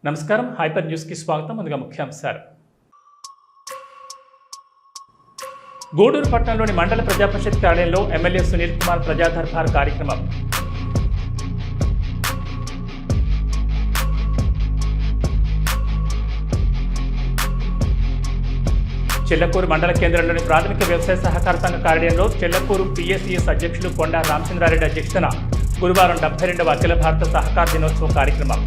నమస్కారం, హైపర్ న్యూస్కి స్వాగతం. ముందుగా ముఖ్యాంశాలు. గూడూరు పట్టణంలోని మండల ప్రజాపరిషత్ కార్యాలయంలో ఎమ్మెల్యే సునీల్ కుమార్ ప్రజా దర్బార్ కార్యక్రమం. చెల్లకూరు మండల కేంద్రంలోని ప్రాథమిక వ్యవసాయ సహకార సంఘ కార్యాలయంలో చెల్లకూరు పిఎస్సిఎస్ అధ్యక్షులు కొండా రామచంద్రారెడ్డి అధ్యక్షతన గురువారం 72వ అఖిల భారత సహకార దినోత్సవ కార్యక్రమం.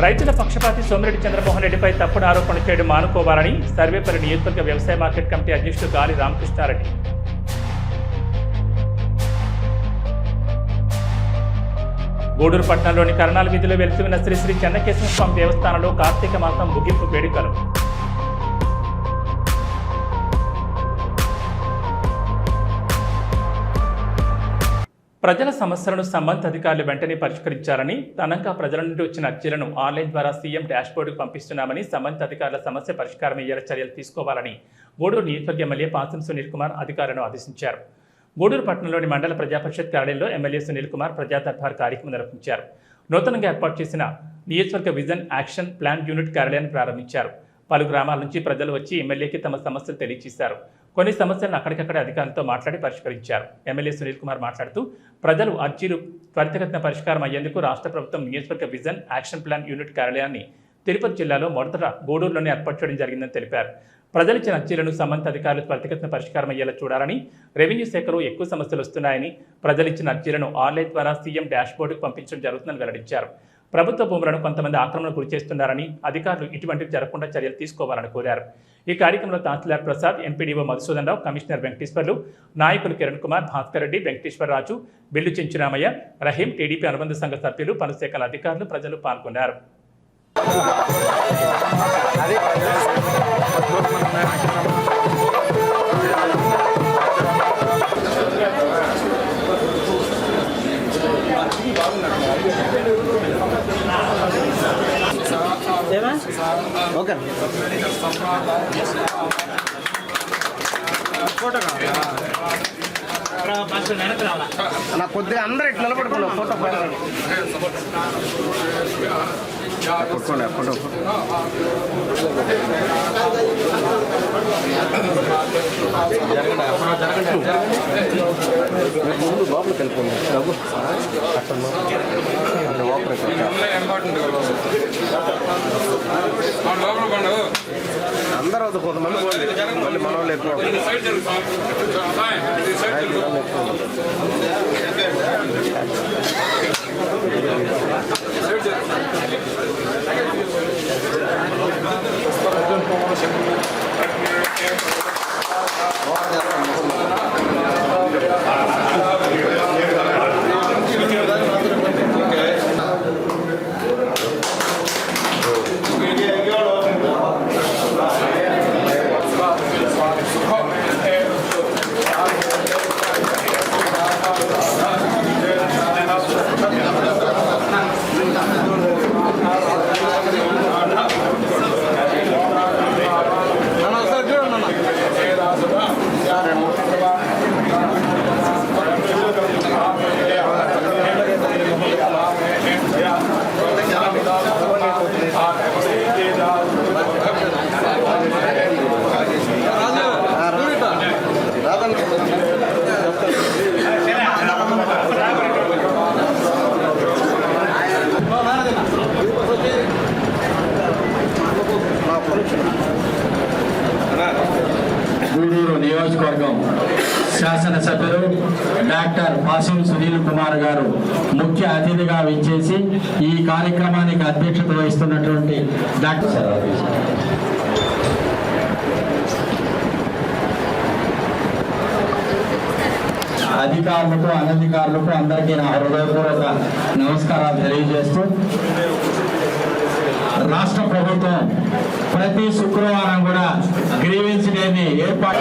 రైతుల పక్షపాతి సోమిరెడ్డి చంద్రమోహన్ రెడ్డిపై తప్పుడు ఆరోపణలు చేయడం మానుకోవాలని సర్వేపల్లి నియోజకవర్గ వ్యవసాయ మార్కెట్ కమిటీ అధ్యక్షుడు గాలి రామకృష్ణారెడ్డి. గూడూరు పట్టణంలోని కరణాల వీధిలో వెలిసిన శ్రీ శ్రీ చెన్నకేశ్వర స్వామి దేవస్థానంలో కార్తీక మాసం ముగింపు వేడుకలు. ప్రజల సమస్యలను సంబంధిత అధికారులు వెంటనే పరిష్కరించాలని, తనంగా ప్రజల నుండి వచ్చిన అర్జీలను ఆన్లైన్ ద్వారా సీఎం డాష్బోర్డుకు పంపిస్తున్నామని, సంబంధిత అధికారుల సమస్య పరిష్కారం అయ్యేలా చర్యలు తీసుకోవాలని గూడూరు నియోజకవర్గ ఎమ్మెల్యే పాసం సునీల్ కుమార్ అధికారులను ఆదేశించారు. గూడూరు పట్టణంలోని మండల ప్రజాపరిషత్ కార్యాలయంలో ఎమ్మెల్యే సునీల్ కుమార్ ప్రజా దర్బార్ కార్యక్రమం నిర్వహించారు. నూతనంగా ఏర్పాటు చేసిన నియోజకవర్గ విజన్ యాక్షన్ ప్లాన్ యూనిట్ కార్యాలయాన్ని ప్రారంభించారు. పలు గ్రామాల నుంచి ప్రజలు వచ్చి ఎమ్మెల్యేకి తమ సమస్యలు తెలియజేశారు. కొన్ని సమస్యలను అక్కడికక్కడే అధికారులతో మాట్లాడి పరిష్కరించారు. ఎమ్మెల్యే సునీల్ కుమార్ మాట్లాడుతూ ప్రజలు అర్జీలు త్వరితగతిన పరిష్కారం అయ్యేందుకు రాష్ట్ర ప్రభుత్వం నియోజకవర్గ విజన్ యాక్షన్ ప్లాన్ యూనిట్ కార్యాలయాన్ని తిరుపతి జిల్లాలో మొదట గూడూరులోనే ఏర్పాటు చేయడం జరిగిందని తెలిపారు. ప్రజలిచ్చిన అర్జీలను సంబంధిత అధికారులు త్వరితగతిన పరిష్కారం అయ్యేలా చూడాలని, రెవెన్యూ శాఖలో ఎక్కువ సమస్యలు వస్తున్నాయని, ప్రజలిచ్చిన అర్జీలను ఆన్లైన్ ద్వారా సీఎం డాష్బోర్డుకు పంపించడం జరుగుతుందని వెల్లడించారు. ప్రభుత్వ భూములను కొంతమంది ఆక్రమణకు గురి చేస్తున్నారని, అధికారులు ఇటువంటివి జరగకుండా చర్యలు తీసుకోవాలని కోరారు. ఈ కార్యక్రమంలో తహసీల్దార్ ప్రసాద్, ఎంపీడీఓ మధుసూదన్ రావు, కమిషనర్ వెంకటేశ్వర్లు, నాయకులు కిరణ్ కుమార్, భాస్కర్ రెడ్డి, వెంకటేశ్వరరాజు, బిల్లు చెంచురామయ్య, రహీం, టీడీపీ అనుబంధ సంఘ సభ్యులు, పలు శాఖల అధికారులు, ప్రజలు పాల్గొన్నారు. నాకు కొద్దిగా అందరూ ఇట్లా నిలబడుకున్నాం ఫోటో కొట్టుకోండి ఫోటో ముందు లోపలికి వెళ్ళిపోయింది అందరూ అవుతుంది కొంతమంది పోండి, మళ్ళీ మన వాళ్ళు ఎక్కువ గూడూరు నియోజకవర్గం శాసనసభ్యులు డాక్టర్ పాసం సునీల్ కుమార్ గారు ముఖ్య అతిథిగా విచ్చేసి ఈ కార్యక్రమానికి అధ్యక్షత వహిస్తున్నటువంటి డాక్టర్ అధికారులకు, అనధికారులకు అందరికీ నా హృదయపూర్వక నమస్కారాలు తెలియజేస్తూ, రాష్ట్ర ప్రభుత్వం ప్రతి శుక్రవారం కూడా గ్రీవెన్స్ డేని ఏర్పాటు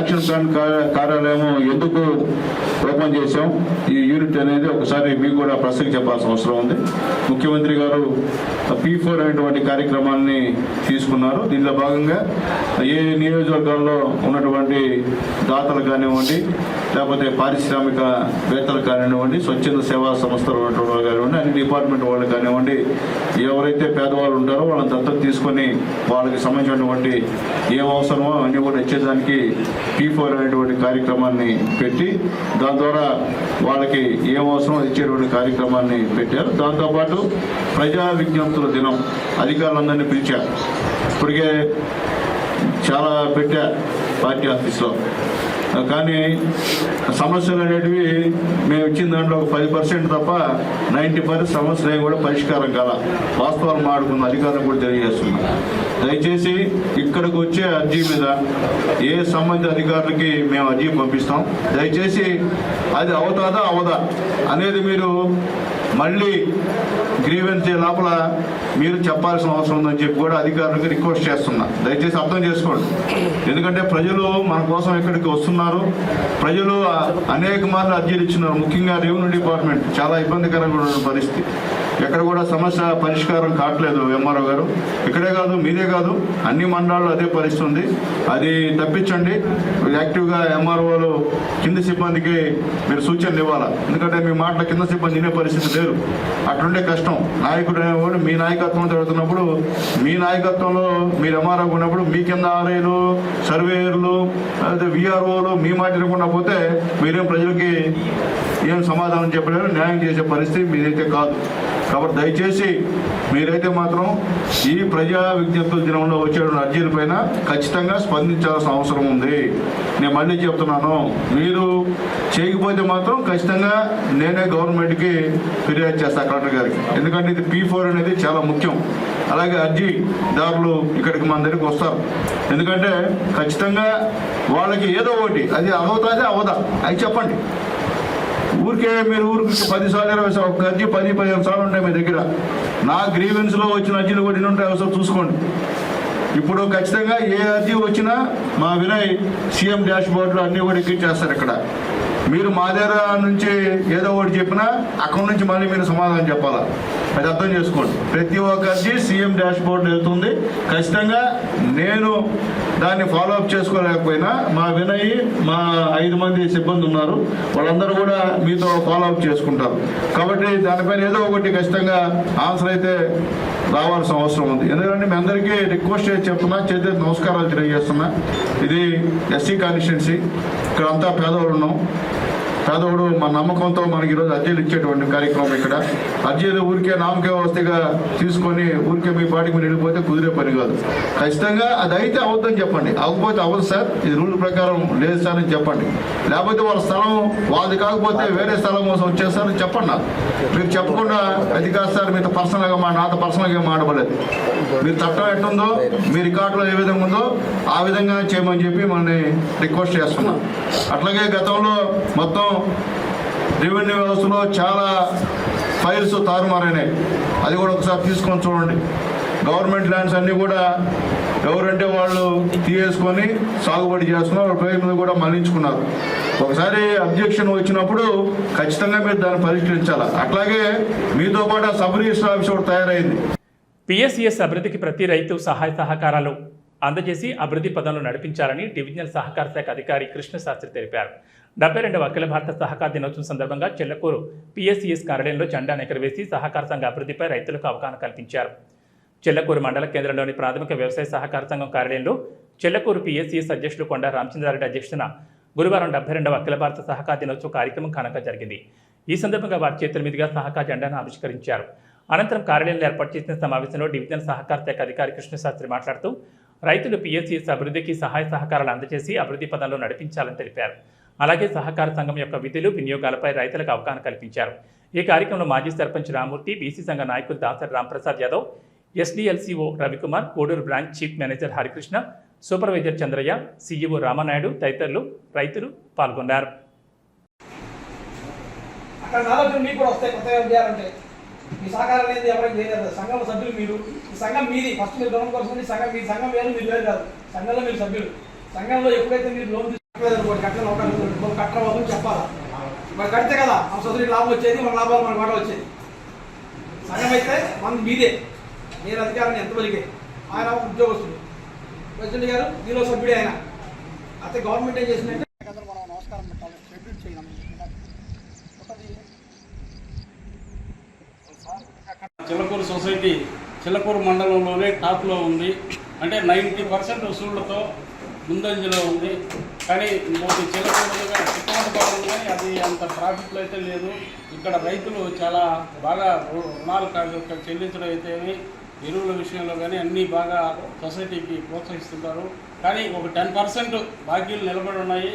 యాక్షన్ ప్లాన్ కార్యాలయం ఎందుకు ఓపెన్ చేశాం, ఈ యూనిట్ అనేది ఒకసారి మీకు కూడా ప్రశ్నకి చెప్పాల్సిన అవసరం ఉంది. ముఖ్యమంత్రి గారు P4 అనేటువంటి కార్యక్రమాన్ని తీసుకున్నారు. దీనిలో భాగంగా ఏ నియోజకవర్గాల్లో ఉన్నటువంటి దాతలు కానివ్వండి, లేకపోతే పారిశ్రామికవేత్తలు కానివ్వండి, స్వచ్ఛంద సేవా సంస్థలు ఉన్నటువంటి వాళ్ళు కానివ్వండి, అన్ని డిపార్ట్మెంట్ వాళ్ళు కానివ్వండి, ఎవరైతే పేదవాళ్ళు ఉంటారో వాళ్ళని దత్తత తీసుకొని వాళ్ళకి సంబంధించినటువంటి ఏం అవసరమో అవన్నీ కూడా ఇచ్చేదానికి P4 అనేటువంటి కార్యక్రమాన్ని పెట్టి దాని ద్వారా వాళ్ళకి ఏం అవసరమో ఇచ్చేటువంటి కార్యక్రమాన్ని పెట్టారు. దాంతోపాటు ప్రజా విజ్ఞప్తుల దినం అధికారులందరినీ పిలిచారు. ఇప్పటికే చాలా పెట్టా పార్టీ ఆఫీస్లో, కానీ సమస్యలు అనేటివి మేము ఇచ్చిన దాంట్లో ఒక 10% తప్ప 90% సమస్యలు కూడా పరిష్కారం కాల. వాస్తవాలు మాడుకున్న అధికారులు కూడా తెలియజేస్తున్నాం. దయచేసి ఇక్కడికి వచ్చే అర్జీ మీద ఏ సంబంధిత అధికారులకి మేము అర్జీ పంపిస్తాం. దయచేసి అది అవుతాదా అవదా అనేది మీరు మళ్ళీ గ్రీవెన్స్ లోపల మీరు చెప్పాల్సిన అవసరం ఉందని చెప్పి కూడా అధికారులకు రిక్వెస్ట్ చేస్తున్నా. దయచేసి అర్థం చేసుకోండి. ఎందుకంటే ప్రజలు మన కోసం ఇక్కడికి వస్తున్నారు. ప్రజలు అనేక మార్లు అర్జీలు ఇచ్చినారు. ముఖ్యంగా రెవెన్యూ డిపార్ట్మెంట్ చాలా ఇబ్బందికరంగా ఉన్న పరిస్థితి. ఎక్కడ కూడా సమస్య పరిష్కారం కావట్లేదు. ఎంఆర్ఓ గారు ఇక్కడే కాదు, మీరే కాదు, అన్ని మండలాల్లో అదే పరిస్థితి ఉంది. అది తప్పించండి. యాక్టివ్గా ఎంఆర్ఓలు కింది సిబ్బందికి మీరు సూచనలు ఇవ్వాలా. ఎందుకంటే మీ మాటల కింద సిబ్బంది వినే పరిస్థితి లేరు. అట్లుండే కష్టం. నాయకుడు అనేవాడు మీ నాయకత్వం జరుగుతున్నప్పుడు, మీ నాయకత్వంలో మీరు ఎంఆర్ఓ ఉన్నప్పుడు మీ కింద ఆర్ఐలు, సర్వేయర్లు, అదే విఆర్ఓలు మీ మాట వినకుండా పోతే మీరేం ప్రజలకి ఏం సమాధానం చెప్పలేరు, న్యాయం చేసే పరిస్థితి మీరైతే కాదు. కాబట్టి దయచేసి మీరైతే మాత్రం ఈ ప్రజా విజ్ఞప్తుల దినంలో వచ్చే అర్జీలపైన ఖచ్చితంగా స్పందించాల్సిన అవసరం ఉంది. నేను మళ్ళీ చెప్తున్నాను, మీరు చేయకపోతే మాత్రం ఖచ్చితంగా నేనే గవర్నమెంట్కి ఫిర్యాదు చేస్తాను కలెక్టర్ గారికి. ఎందుకంటే ఇది P4 అనేది చాలా ముఖ్యం. అలాగే అర్జీదారులు ఇక్కడికి మన దగ్గరికి వస్తారు. ఎందుకంటే ఖచ్చితంగా వాళ్ళకి ఏదో ఒకటి అది అవుతాదే అవదా అది చెప్పండి. ఊరికే మీరు ఊరికి 10 సార్లు 20 సార్లు ఒక అర్జీ 10-15 సార్లు ఉంటాయి మీ దగ్గర. నా గ్రీవెన్స్లో వచ్చిన అర్జీలు కూడా ఎన్ని ఉంటాయి ఒకసారి చూసుకోండి. ఇప్పుడు ఖచ్చితంగా ఏ అర్జీ వచ్చినా మా వినయ్ సీఎం డాష్ బోర్డులో అన్నీ కూడా ఎక్కించేస్తారు. ఇక్కడ మీరు మా దగ్గర నుంచి ఏదో ఒకటి చెప్పినా అక్కడి నుంచి మళ్ళీ మీరు సమాధానం చెప్పాలా. అది అర్థం చేసుకోండి. ప్రతి ఒక్క అర్జీ సీఎం డాష్ బోర్డు వెళ్తుంది. ఖచ్చితంగా నేను దాన్ని ఫాలోఅప్ చేసుకోలేకపోయినా మా వినయ్, మా 5 మంది సిబ్బంది ఉన్నారు, వాళ్ళందరూ కూడా మీతో ఫాలోఅప్ చేసుకుంటారు. కాబట్టి దానిపైన ఏదో ఒకటి ఖచ్చితంగా ఆన్సర్ అయితే రావాల్సిన అవసరం ఉంది. ఎందుకంటే మీ అందరికీ రిక్వెస్ట్ చేసి చెప్తున్నా, చేతి నమస్కారాలు తెలియజేస్తున్నా. ఇది ఎస్సీ కాన్స్టిట్యున్సీ. ఇక్కడ అంతా పేదవాళ్ళు ఉన్నాం. పేదవాడు మన నమ్మకంతో మనకి ఈరోజు అర్జీలు ఇచ్చేటువంటి కార్యక్రమం. ఇక్కడ అర్జీలు ఊరికే నామకే వస్తేగా తీసుకొని ఊరికే మీ పాటికి మీరు వెళ్ళిపోతే కుదిరే పని కాదు. ఖచ్చితంగా అది అయితే అవద్దని చెప్పండి. అవ్వకపోతే అవ్వదు సార్, ఇది రూల్ ప్రకారం లేదు సార్ అని చెప్పండి. లేకపోతే వాళ్ళ స్థలం వాళ్ళది కాకపోతే వేరే స్థలం కోసం వచ్చేస్తారని చెప్పండి. నాకు మీరు చెప్పకుండా అది కాదు సార్ మీతో పర్సనల్గా నాతో పర్సనల్గా మాట్లాడలేదు. మీరు చట్టం ఎట్టుందో మీ రికార్డులో ఏ విధంగా ఉందో ఆ విధంగా చేయమని చెప్పి మనల్ని రిక్వెస్ట్ చేస్తున్నాం. అట్లాగే గతంలో మొత్తం రెవెన్యూ వ్యవస్థలో చాలా ఫైల్స్ తారుమారైనాయి. అది కూడా ఒకసారి తీసుకొని చూడండి. గవర్నమెంట్ ల్యాండ్స్ అన్నీ కూడా ఎవరంటే వాళ్ళు తీసేసుకొని సాగుబడి చేస్తున్నారు. వాళ్ళ పేరు మీద కూడా మళ్లించుకున్నారు. ఒకసారి అబ్జెక్షన్ వచ్చినప్పుడు ఖచ్చితంగా మీరు దాన్ని పరిష్కరించాలి. అట్లాగే మీతో పాటు సబ్ రిజిస్టర్ ఆఫీస్ కూడా తయారైంది. పిఎస్సిఎస్ అభివృద్ధికి ప్రతి రైతు సహాయ సహకారాలు అందజేసి అభివృద్ధి పదంలో నడిపించాలని డివిజనల్ సహకార శాఖ అధికారి కృష్ణశాస్త్రి తెలిపారు. 72వ అఖిల భారత సహకార దినోత్సవం సందర్భంగా చెల్లకూరు పిఎస్సిఎస్ కార్యాలయంలో జెండాను ఎగురవేసి సహకార సంఘ అభివృద్ధిపై రైతులకు అవగాహన కల్పించారు. చెల్లకూరు మండల కేంద్రంలోని ప్రాథమిక వ్యవసాయ సహకార సంఘం కార్యాలయంలో చెల్లకూరు పిఎస్సిఎస్ అధ్యక్షులు కొండ రామచంద్రారెడ్డి అధ్యక్షతన గురువారం 72వ అఖిల భారత సహకార దినోత్సవ కార్యక్రమం ఘనంగా జరిగింది. ఈ సందర్భంగా వారి చేతుల మీదుగా సహకార జెండాను ఆవిష్కరించారు. అనంతరం కార్యాలయంలో ఏర్పాటు చేసిన సమావేశంలో డివిజనల్ సహకార శాఖ అధికారి కృష్ణశాస్త్రి మాట్లాడుతూ రైతులు పిఎస్సిఎస్ అభివృద్ధికి సహాయ సహకారాలు అందజేసి అభివృద్ధి పదంలో నడిపించాలని తెలిపారు. అలాగే సహకార సంఘం యొక్క విధులు వినియోగాలపై రైతులకు అవగాహన కల్పించారు. ఈ కార్యక్రమంలో మాజీ సర్పంచ్ రామూర్తి, బీసీ సంఘ నాయకులు Dasari Ramprasad Yadav, SDLCO Ravikumar, Koduru branch chief manager Harikrishna, supervisor Chandraiah, CEO Ramanaidu తదితరులు రైతులు పాల్గొన్నారు. మీ సహకారం అనేది ఎవరికి తెలియదు. సంఘం సభ్యులు మీరు, ఈ సంఘం మీది. ఫస్ట్ మీరు లోన్ కోసం సంఘం మీ సంఘం వేరు, మీరు వేరు కాదు. సంఘంలో మీరు సభ్యులు. సంఘంలో ఎప్పుడైతే మీరు లోన్ కట్టిన అవకాశం కట్టరా బాబు చెప్పాలా మరి కడితే కదా మన సొసైటీకి లాభం వచ్చేది, మన లాభాలు మనకు వాటా వచ్చేది. సంఘం అయితే మన మీదే, నేను అధికారాన్ని ఎంతవరకే. ఆయన ఉద్యోగస్తుడు, ప్రెసిడెంట్ గారు మీలో సభ్యుడే ఆయన. అయితే గవర్నమెంట్ ఏం చేసిందంటే మనం నమస్కారం పెట్టాలి, ట్రిబ్యూట్ చేయాలి. చిల్లకూరు సొసైటీ చిల్లకూరు మండలంలోనే టాప్లో ఉంది. అంటే 90% వసూళ్లతో ముందంజలో ఉంది. కానీ ఇంకోటి చిల్లకూరుగా చిక్కమటపాలెం కానీ అది అంత ప్రాఫిట్లో అయితే లేదు. ఇక్కడ రైతులు చాలా బాగా రుణాలు చెల్లించడం అయితేమి, ఎరువుల విషయంలో కానీ అన్నీ బాగా సొసైటీకి ప్రోత్సహిస్తుంటారు. కానీ ఒక 10% బాకీలు నిలబడి ఉన్నాయి.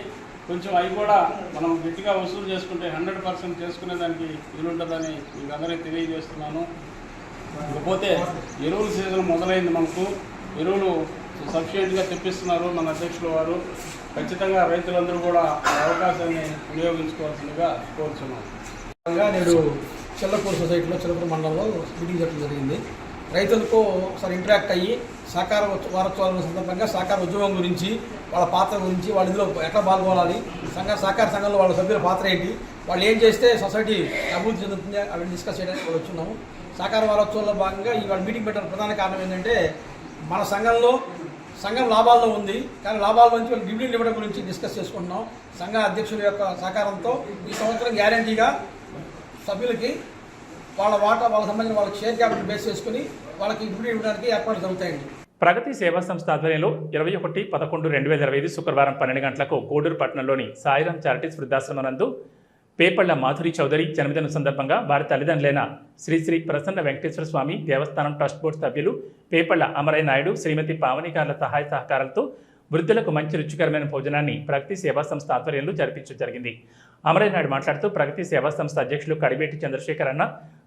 కొంచెం అవి కూడా మనం గట్టిగా వసూలు చేసుకుంటే 100% చేసుకునే దానికి వీలుంటుందని మీకు అందరికీ తెలియజేస్తున్నాను. ఇకపోతే ఎరువుల సీజన్ మొదలైంది. మనకు ఎరువులు సఫిషియెంట్గా తెప్పిస్తున్నారు మన అధ్యక్షుల వారు. ఖచ్చితంగా రైతులందరూ కూడా ఆ అవకాశాన్ని వినియోగించుకోవాల్సిందిగా కోరుచున్నాం. నేడు చిల్లకూరు సొసైటీలో చిల్లకూరు మండలంలో మీటింగ్ జరగడం జరిగింది. రైతులతో ఒకసారి ఇంటరాక్ట్ అయ్యి సహకార వారోత్సవాల సందర్భంగా సహకార ఉద్యమం గురించి, వాళ్ళ పాత్ర గురించి, వాళ్ళ ఇందులో ఎట్లా పాల్గొనాలి, సహకార సంఘంలో వాళ్ళ సభ్యుల పాత్ర ఏంటి, వాళ్ళు ఏం చేస్తే సొసైటీ అభివృద్ధి చెందుతుంది అవన్నీ డిస్కస్ చేయడానికి కూడా వచ్చున్నాము. సహకార వారోత్సవాల్లో భాగంగా ఇవాళ మీటింగ్ పెట్టడానికి ప్రధాన కారణం ఏంటంటే మన సంఘం లాభాల్లో ఉంది, కానీ లాభాల నుంచి వాళ్ళు డివిడెండ్ ఇవ్వడం గురించి డిస్కస్ చేసుకుంటున్నాం. సంఘ అధ్యక్షుల యొక్క సహకారంతో ఈ సంవత్సరం గ్యారంటీగా సభ్యులకి వాళ్ళ వాటా, వాళ్ళకి సంబంధించిన వాళ్ళకి షేర్ క్యాపిటల్ బేస్ చేసుకుని వాళ్ళకి డివిడెండ్ ఇవ్వడానికి ఏర్పాట్లు జరుగుతాయండి. ప్రగతి సేవా సంస్థ ఆధ్వర్యంలో 21/11/2025 శుక్రవారం 12 గంటలకు కోడూరు పట్టణంలోని సాయిరాం చారిటీస్ వృద్ధాశ్రమం నందు పేపళ్ల మాధురి చౌదరి జన్మదిన సందర్భంగా వారి తల్లిదండ్రులైన శ్రీ శ్రీ ప్రసన్న వెంకటేశ్వర స్వామి దేవస్థానం ట్రస్ట్ బోర్డు సభ్యులు పేపళ్ల అమరయ్య నాయుడు, శ్రీమతి పావనిగార్ల సహాయ సహకారాలతో వృద్ధులకు మంచి రుచికరమైన భోజనాన్ని ప్రగతి సేవా సంస్థ ఆధ్వర్యంలో జరిపించడం జరిగింది. అమరయ్య నాయుడు మాట్లాడుతూ ప్రగతి సేవా సంస్థ అధ్యక్షులు కడివేటి చంద్రశేఖర్ అన్న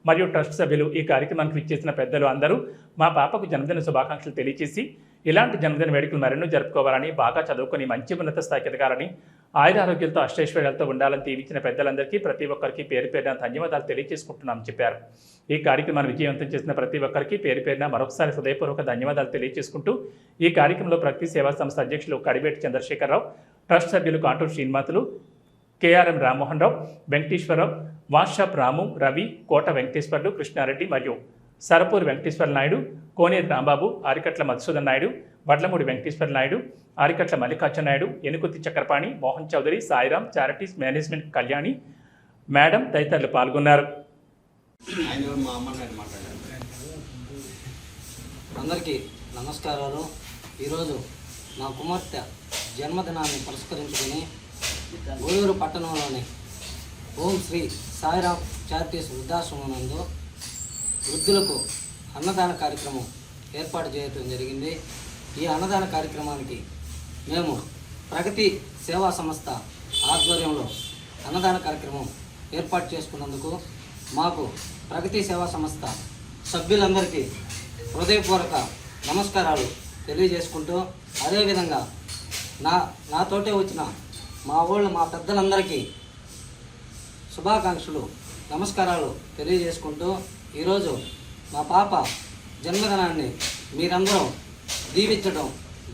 మరియు ట్రస్ట్ సభ్యులు ఈ కార్యక్రమానికి విచ్చేసిన పెద్దలు అందరూ మా పాపకు జన్మదిన శుభాకాంక్షలు తెలియజేసి ఇలాంటి జన్మదిన వేడుకలు మరెన్నో జరుపుకోవాలని, బాగా చదువుకొని మంచి ఉన్నత స్థాయికి ఎదగాలని, ఆయురారోగ్యాలతో అష్టైశ్వర్యాలతో ఉండాలని దీవించిన పెద్దలందరికీ ప్రతి ఒక్కరికి పేరు పేరున ధన్యవాదాలు తెలియజేసుకుంటున్నామని చెప్పారు. ఈ కార్యక్రమాన్ని విజయవంతం చేసిన ప్రతి ఒక్కరికి పేరు పేరున మరొకసారి హృదయపూర్వక ధన్యవాదాలు తెలియజేసుకుంటూ ఈ కార్యక్రమంలో ప్రగతి సేవా సంస్థ అధ్యక్షులు కడివేటి చంద్రశేఖరరావు, ట్రస్ట్ సభ్యులు కాటూరు శ్రీనివాసులు, కేఆర్ఎం రామ్మోహన్ రావు, వెంకటేశ్వరరావు, వాట్సాప్ రాము, రవి, కోట వెంకటేశ్వర్లు, కృష్ణారెడ్డి మరియు Sarapur Venkateswara Naidu, Koneru Rambabu, Arikatla Madhusudan Naidu, Vadlamudi Venkateswara Naidu, Arikatla Mallikarjuna Naidu, Enukutti Chakrapani, Mohan Chowdary, Sairam charities management Kalyani madam తదితరులు పాల్గొన్నారు. అందరికీ నమస్కారాలు. ఈరోజు నా కుమార్తె జన్మదినాన్ని పురస్కరించుకొని గూడూరు పట్టణంలోని ఓం శ్రీ సాయిరాం చారిటీస్ వృద్ధాశ్రమం నందు వృద్ధులకు అన్నదాన కార్యక్రమం ఏర్పాటు చేయడం జరిగింది. ఈ అన్నదాన కార్యక్రమానికి మేము ప్రగతి సేవా సంస్థ ఆధ్వర్యంలో అన్నదాన కార్యక్రమం ఏర్పాటు చేసుకున్నందుకు మాకు ప్రగతి సేవా సంస్థ సభ్యులందరికీ హృదయపూర్వక నమస్కారాలు తెలియజేసుకుంటూ, అదేవిధంగా నాతోటే వచ్చిన మా పెద్దలందరికీ శుభాకాంక్షలు నమస్కారాలు తెలియజేసుకుంటూ, ఈరోజు మా పాప జన్మదినాన్ని మీరందరూ దీవించడం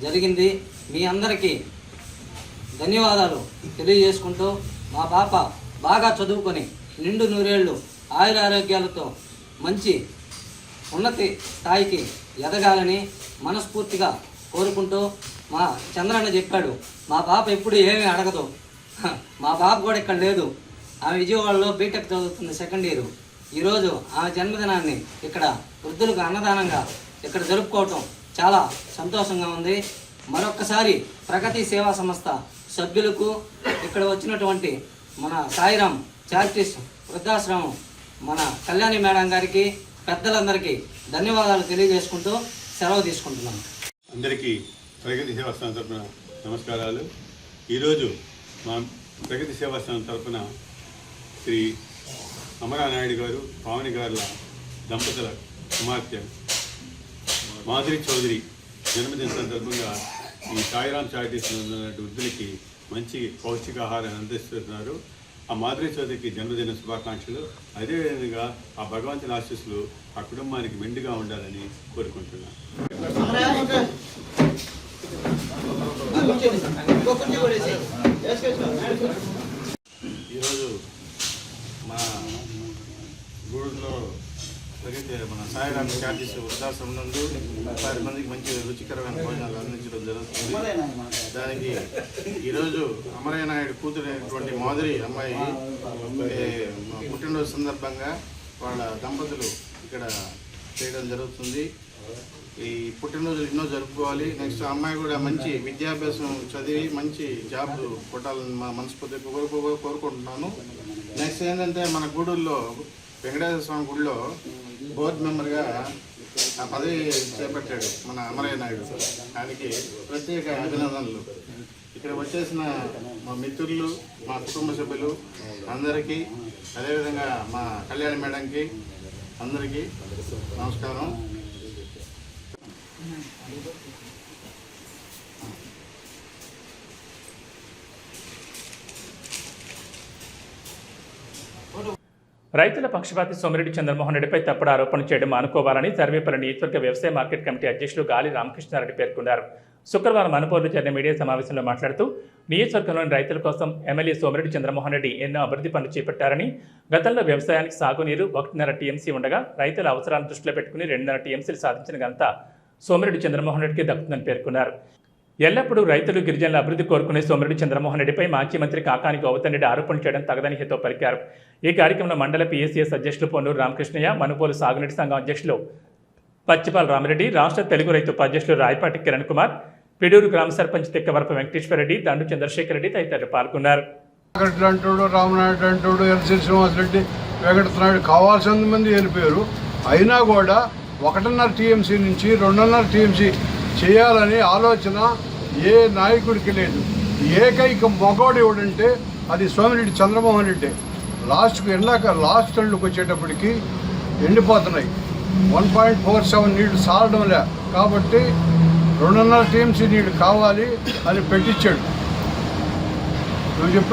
జరిగింది. మీ అందరికీ ధన్యవాదాలు తెలియజేసుకుంటూ, మా పాప బాగా చదువుకొని నిండు నూరేళ్లు ఆయురారోగ్యాలతో మంచి ఉన్నతి స్థాయికి ఎదగాలని మనస్ఫూర్తిగా కోరుకుంటూ, మా చంద్రన్న చెప్పాడు మా పాప ఎప్పుడు ఏమీ అడగదు. మా పాప కూడా ఇక్కడ లేదు, ఆమె విజయవాడలో బీటెక్ చదువుతుంది, సెకండ్ ఇయర్. ఈరోజు ఆమె జన్మదినాన్ని ఇక్కడ వృద్ధులకు అన్నదానంగా ఇక్కడ జరుపుకోవటం చాలా సంతోషంగా ఉంది. మరొక్కసారి ప్రగతి సేవా సంస్థ సభ్యులకు, ఇక్కడ వచ్చినటువంటి మన సాయిరాం చారిటీస్ వృద్ధాశ్రమం మన కళ్యాణి మేడం గారికి, పెద్దలందరికీ ధన్యవాదాలు తెలియజేసుకుంటూ సెలవు తీసుకుంటున్నాను. అందరికీ ప్రగతి సేవా సంస్థ తరఫున నమస్కారాలు. ఈరోజు మా ప్రగతి సేవా సంస్థ తరఫున శ్రీ అమరానాయుడు గారు, పావని గారుల దంపతుల కుమార్తె మాధురి చౌదరి జన్మదిన సందర్భంగా ఈ సాయిరాం చారిటీస్ వృద్ధులకి మంచి పౌష్టికాహారాన్ని అందిస్తున్నారు. ఆ మాధురి చౌదరికి జన్మదిన శుభాకాంక్షలు. అదేవిధంగా ఆ భగవంతుని ఆశీస్సులు ఆ కుటుంబానికి మెండుగా ఉండాలని కోరుకుంటున్నాను. కూర్చోండి సార్. ఈరోజు మా గూడూరులో మన సాయిరామ్ చార్జెస్ వృద్ధాశ్రమం నందు 10 మందికి మంచి రుచికరమైన భోజనాలు అందించడం జరుగుతుంది. దానికి ఈరోజు అమరయ్య నాయుడు కూతురైనటువంటి మాధురి అమ్మాయి పుట్టినరోజు సందర్భంగా వాళ్ళ దంపతులు ఇక్కడ చేయడం జరుగుతుంది. ఈ పుట్టినరోజులు ఎన్నో జరుపుకోవాలి. నెక్స్ట్ అమ్మాయి కూడా మంచి విద్యాభ్యాసం చదివి మంచి జాబ్ కొట్టాలని మా మనస్ఫూర్తిగా కోరుకుంటున్నాను. నెక్స్ట్ ఏంటంటే మన గూడూరులో వెంకటేశ్వర స్వామి గుడిలో బోర్డు మెంబర్గా ఆ పదవి చేపట్టాడు మన అమరయ్య నాయుడు. ఆయనకి ప్రత్యేక అభినందనలు. ఇక్కడ వచ్చేసిన మా మిత్రులు, మా కుటుంబ సభ్యులు అందరికీ, అదేవిధంగా మా కళ్యాణి మేడంకి అందరికీ నమస్కారం. రైతుల పక్షపాతి సోమిరెడ్డి చంద్రమోహన్ రెడ్డిపై తప్పుడు ఆరోపణలు చేయడం మానుకోవాలని సర్వేపల్లి నియోజకవర్గ వ్యవసాయ మార్కెట్ కమిటీ అధ్యక్షులు గాలి రామకృష్ణారెడ్డి పేర్కొన్నారు. శుక్రవారం మనపూర్లో జరిగిన మీడియా సమావేశంలో మాట్లాడుతూ నియోజకవర్గంలోని రైతుల కోసం ఎమ్మెల్యే సోమిరెడ్డి చంద్రమోహన్ రెడ్డి ఎన్నో అభివృద్ధి పనులు చేపట్టారని, గతంలో వ్యవసాయానికి సాగునీరు 1.5 టీఎంసీ ఉండగా రైతుల అవసరాలను దృష్టిలో పెట్టుకుని 2.5 టీఎంసీలు సాధించిన ఘనత సోమిరెడ్డి చంద్రమోహన్ రెడ్డికి దక్కుతుందని పేర్కొన్నారు. ఎల్లప్పుడూ రైతులు గిరిజనుల అభివృద్ధి కోరుకునే సోమిరెడ్డి చంద్రమోహన్ రెడ్డిపై మాజీ మంత్రి కాకాని గోవర్ధన్ రెడ్డి ఆరోపణలు చేయడం తగదని హితో పలికారు. ఈ కార్యక్రమంలో మండల పిఎస్సిఎస్ అధ్యక్షులు పొన్నూరు రామకృష్ణయ్య, మనుపోలు సాగునీటి సంఘం అధ్యక్షులు పచ్చిపాల రామిరెడ్డి, రాష్ట్ర తెలుగు రైతు ఉపాధ్యక్షులు రాయపాటి కిరణ్ కుమార్, పిడూరు గ్రామ సర్పంచ్ తిక్కవరపు వెంకటేశ్వర రెడ్డి, దండు చంద్రశేఖర్ రెడ్డి తదితరులు పాల్గొన్నారు. అంటాడు, రామనాయుడు అంటాడు, ఎల్సి శ్రీనివాసరెడ్డి, వెంకటనాయుడు కావాల్సిన మంది వెళ్ళిపోయారు. అయినా కూడా 1.5 టీఎంసీ నుంచి 2.5 టీఎంసీ చేయాలనే ఆలోచన ఏ నాయకుడికి లేదు. ఏకైక మగవాడు ఎవడంటే అది సోమిరెడ్డి చంద్రమోహన్ రెడ్డి. లాస్ట్ టైంలోకి వచ్చేటప్పటికి ఎండిపోతున్నాయి. 1.47 నీళ్లు సాలడం లే, కాబట్టి 2.5 టీఎంసీ నీళ్లు కావాలి అని పెట్టించాడు.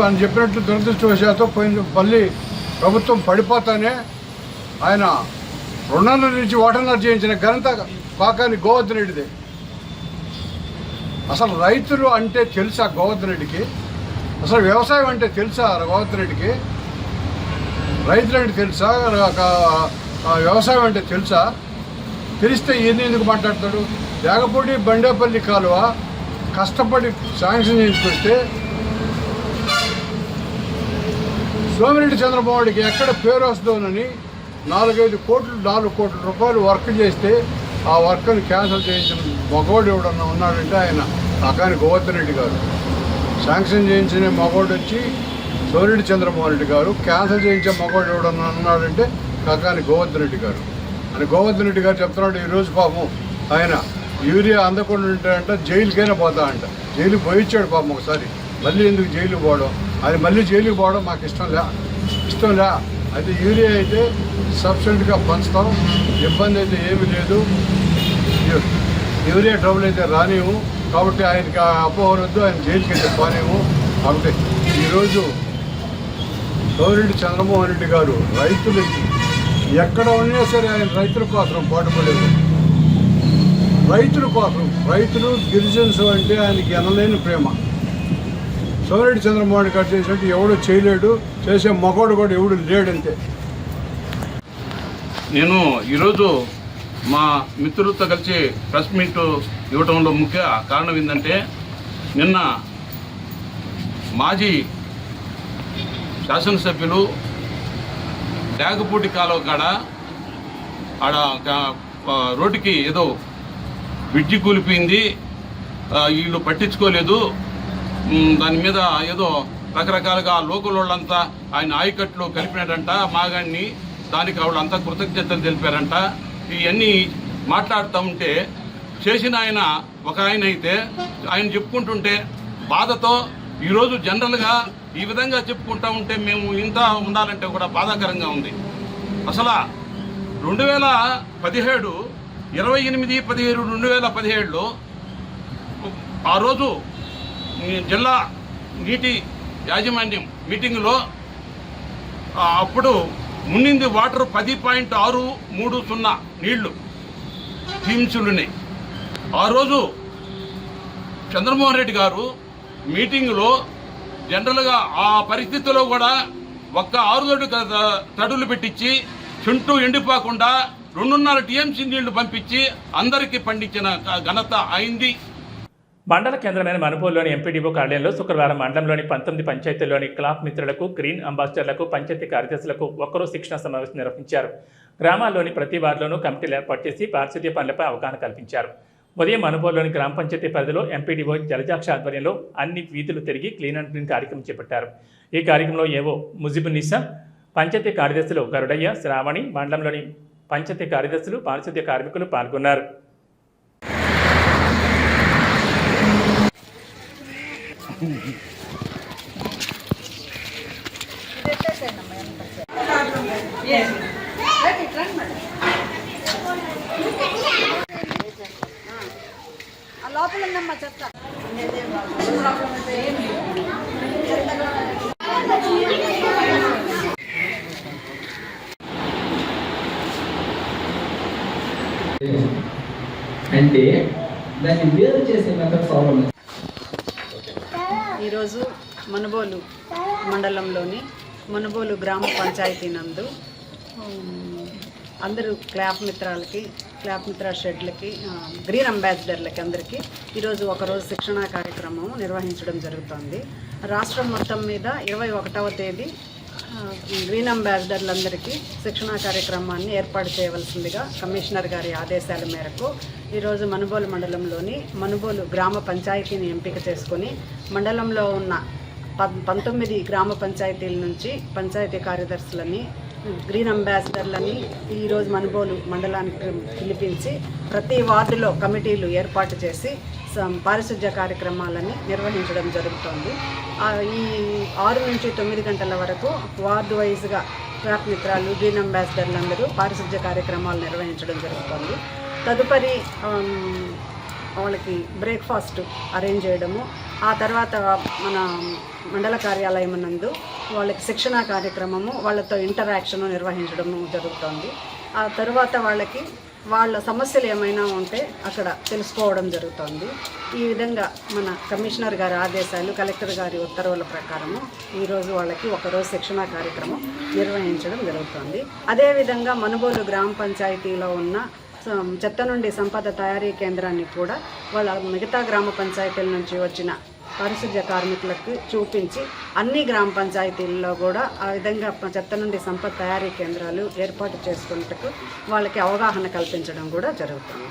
ఆయన చెప్పినట్లు దురదృష్టవశాత్తు మళ్ళీ ప్రభుత్వం పడిపోతానే ఆయన 2.5 నుంచి 1.5 చేయించిన ఘనత కాకాని గోవర్ధన్ రెడ్డిదే. అసలు రైతులు అంటే తెలుసా గోవర్ధన్ రెడ్డికి? అసలు వ్యవసాయం అంటే తెలుసా గోవర్ధన్ రెడ్డికి? రైతులు అంటే తెలుసా? వ్యవసాయం అంటే తెలుసా? తెలిస్తే ఈయన ఎందుకు మాట్లాడతాడు? లేకపోతే బండేపల్లి కాలువ కష్టపడి శాంక్షన్ చేయించుకొస్తే సోమిరెడ్డి చంద్రబాబు రెడ్డికి ఎక్కడ పేరు వస్తుందోనని 4 కోట్ల రూపాయలు వర్క్ చేస్తే ఆ వర్క్ని క్యాన్సిల్ చేయించిన మగవాడు ఎవడన్నా ఉన్నాడంటే ఆయన కాకాని గోవర్ధన్ రెడ్డి గారు. శాంక్షన్ చేయించిన మగవాడు వచ్చి సోమిరెడ్డి చంద్రమోహన్ రెడ్డి గారు, క్యాన్సిల్ చేయించే మగవాడు ఎవడన్నా ఉన్నాడంటే కాకాని గోవర్ధన్ రెడ్డి గారు అని గోవర్ధన్ రెడ్డి గారు చెప్తున్నాడు. ఈరోజు పాపం ఆయన యూరియా అందకుండా ఉంటాడంట, జైలుకైనా పోతా అంట. జైలుకి పోయించాడు పాపం ఒకసారి, మళ్ళీ ఎందుకు జైలుకి పోవడం? అది మళ్ళీ జైలుకి పోవడం మాకు ఇష్టం లే. అయితే యూరియా అయితే సబ్సిడీగా పంచుతాం, ఇబ్బంది అయితే ఏమీ లేదు. యూరియా ట్రబుల్ అయితే రానివ్వు, కాబట్టి ఆయనకి అపోహరొద్దు, ఆయన జైలుకి అయితే పోనివ్వు. కాబట్టి ఈరోజు సోమిరెడ్డి చంద్రమోహన్ రెడ్డి గారు రైతులకి ఎక్కడ ఉన్నా సరే ఆయన రైతుల కోసం పాటుపడేది. రైతుల కోసం, రైతులు గిరిజన్స్ అంటే ఆయనకి ఎనలేని ప్రేమ. సోమిరెడ్డి చంద్రమోహన్ రెడ్డి గారు చేసినట్టు ఎవడో చేయలేడు, చేసే మగవాడు కూడా ఎవడు లేడంతే. నేను ఈరోజు మా మిత్రులతో కలిసి ప్రెస్ మీట్ ఇవ్వడంలో ముఖ్య కారణం ఏంటంటే, నిన్న మాజీ శాసనసభ్యులు డాగపూటి కాలువ కాడ ఆడ రోడ్డుకి ఏదో బ్రిడ్జి కూలిపోయింది, వీళ్ళు పట్టించుకోలేదు, దాని మీద ఏదో రకరకాలుగా లోకల్ వాళ్ళంతా ఆయన ఆయకట్లు కలిపినాడంట మాగాడిని, దానికి వాళ్ళంతా కృతజ్ఞతలు తెలిపారంట. ఇవన్నీ మాట్లాడుతూ ఉంటే చేసిన ఆయన ఒక ఆయన అయితే ఆయన చెప్పుకుంటుంటే బాధతో ఈరోజు జనరల్గా ఈ విధంగా చెప్పుకుంటూ ఉంటే మేము ఇంత ఉండాలంటే కూడా బాధాకరంగా ఉంది. అసలు 2017 28/17/2017లో ఆ రోజు జిల్లా నీటి యాజమాన్యం మీటింగ్లో అప్పుడు మున్నింది వాటర్ 10.630 నీళ్లు టీమ్స్లున్నాయి. ఆ రోజు చంద్రమోహన్ రెడ్డి గారు మీటింగ్లో జనరల్గా ఆ పరిస్థితుల్లో కూడా ఒక్క 6 తడులు పెట్టించి చుట్టూ ఎండిపోకుండా 2.5 టీఎంసీ నీళ్లు పంపించి అందరికీ పండించిన ఘనత అయింది. మండల కేంద్రమైన మనుబోలులోని ఎంపీడీఓ కార్యాలయంలో శుక్రవారం మండలంలోని 19 పంచాయతీల్లోని క్లాప్ మిత్రులకు, గ్రీన్ అంబాసిడర్లకు, పంచాయతీ కార్యదర్శులకు ఒక్కరోజు శిక్షణ సమావేశం నిర్వహించారు. గ్రామాల్లోని ప్రతి వార్డులోనూ కమిటీలు ఏర్పాటు చేసి పారిశుద్ధ్య పనులపై అవగాహన కల్పించారు. ఉదయం మనుబోలులోని గ్రామ పంచాయతీ పరిధిలో ఎంపీడీఓ జలజాక్ష ఆధ్వర్యంలో అన్ని వీధులు తిరిగి క్లీన్ అండ్ క్లీన్ కార్యక్రమం చేపట్టారు. ఈ కార్యక్రమంలో ఏవో ముజిబునిసా, పంచాయతీ కార్యదర్శులు గరుడయ్య, శ్రావణి, మండలంలోని పంచాయతీ కార్యదర్శులు, పారిశుద్ధ్య కార్మికులు పాల్గొన్నారు. లోపల ఉందమ్మా చెప్తా. అంటే దాన్ని వేరు చేసే మెథడ్స్ అవన్నీ. ఈరోజు మనుబోలు మండలంలోని మనుబోలు గ్రామ పంచాయతీ నందు అందరూ క్లాప్ మిత్ర షెడ్లకి, గ్రీన్ అంబాసిడర్లకి అందరికీ ఈరోజు ఒకరోజు శిక్షణా కార్యక్రమం నిర్వహించడం జరుగుతుంది. రాష్ట్రం మొత్తం మీద 21వ తేదీ గ్రీన్ అంబాసిడర్లందరికీ శిక్షణా కార్యక్రమాన్ని ఏర్పాటు చేయవలసిందిగా కమిషనర్ గారి ఆదేశాల మేరకు ఈరోజు మనుబోలు మండలంలోని మనుబోలు గ్రామ పంచాయతీని ఎంపిక చేసుకొని మండలంలో ఉన్న 19 గ్రామ పంచాయతీల నుంచి పంచాయతీ కార్యదర్శులని, గ్రీన్ అంబాసిడర్లని ఈరోజు మనుబోలు మండలానికి పిలిపించి ప్రతి వార్డులో కమిటీలు ఏర్పాటు చేసి పారిశుద్ధ్య కార్యక్రమాలని నిర్వహించడం జరుగుతోంది. ఈ 6 నుంచి 9 గంటల వరకు వార్డు వైజ్గా క్లాప్ మిత్రాలు, గ్రీన్ అంబాసిడర్లు అందరూ పారిశుద్ధ్య కార్యక్రమాలు నిర్వహించడం జరుగుతుంది. తదుపరి వాళ్ళకి బ్రేక్ఫాస్ట్ అరేంజ్ చేయడము, ఆ తర్వాత మన మండల కార్యాలయం నందు వాళ్ళకి శిక్షణా కార్యక్రమము, వాళ్ళతో ఇంటరాక్షను నిర్వహించడము జరుగుతుంది. ఆ తర్వాత వాళ్ళ సమస్యలు ఏమైనా ఉంటే అక్కడ తెలుసుకోవడం జరుగుతుంది. ఈ విధంగా మన కమిషనర్ గారి ఆదేశాలు, కలెక్టర్ గారి ఉత్తర్వుల ప్రకారము ఈరోజు వాళ్ళకి ఒకరోజు శిక్షణా కార్యక్రమం నిర్వహించడం జరుగుతుంది. అదేవిధంగా మనుబోలు గ్రామ పంచాయతీలో ఉన్న చెత్త నుండి సంపద తయారీ కేంద్రాన్ని కూడా వాళ్ళ మిగతా గ్రామ పంచాయతీల నుంచి వచ్చిన పారిశుద్ధ్య కార్మికులకు చూపించి అన్ని గ్రామ పంచాయతీల్లో కూడా ఆ విధంగా చెత్త నుండి సంపద తయారీ కేంద్రాలు ఏర్పాటు చేసుకున్నట్టుకు వాళ్ళకి అవగాహన కల్పించడం కూడా జరుగుతుంది.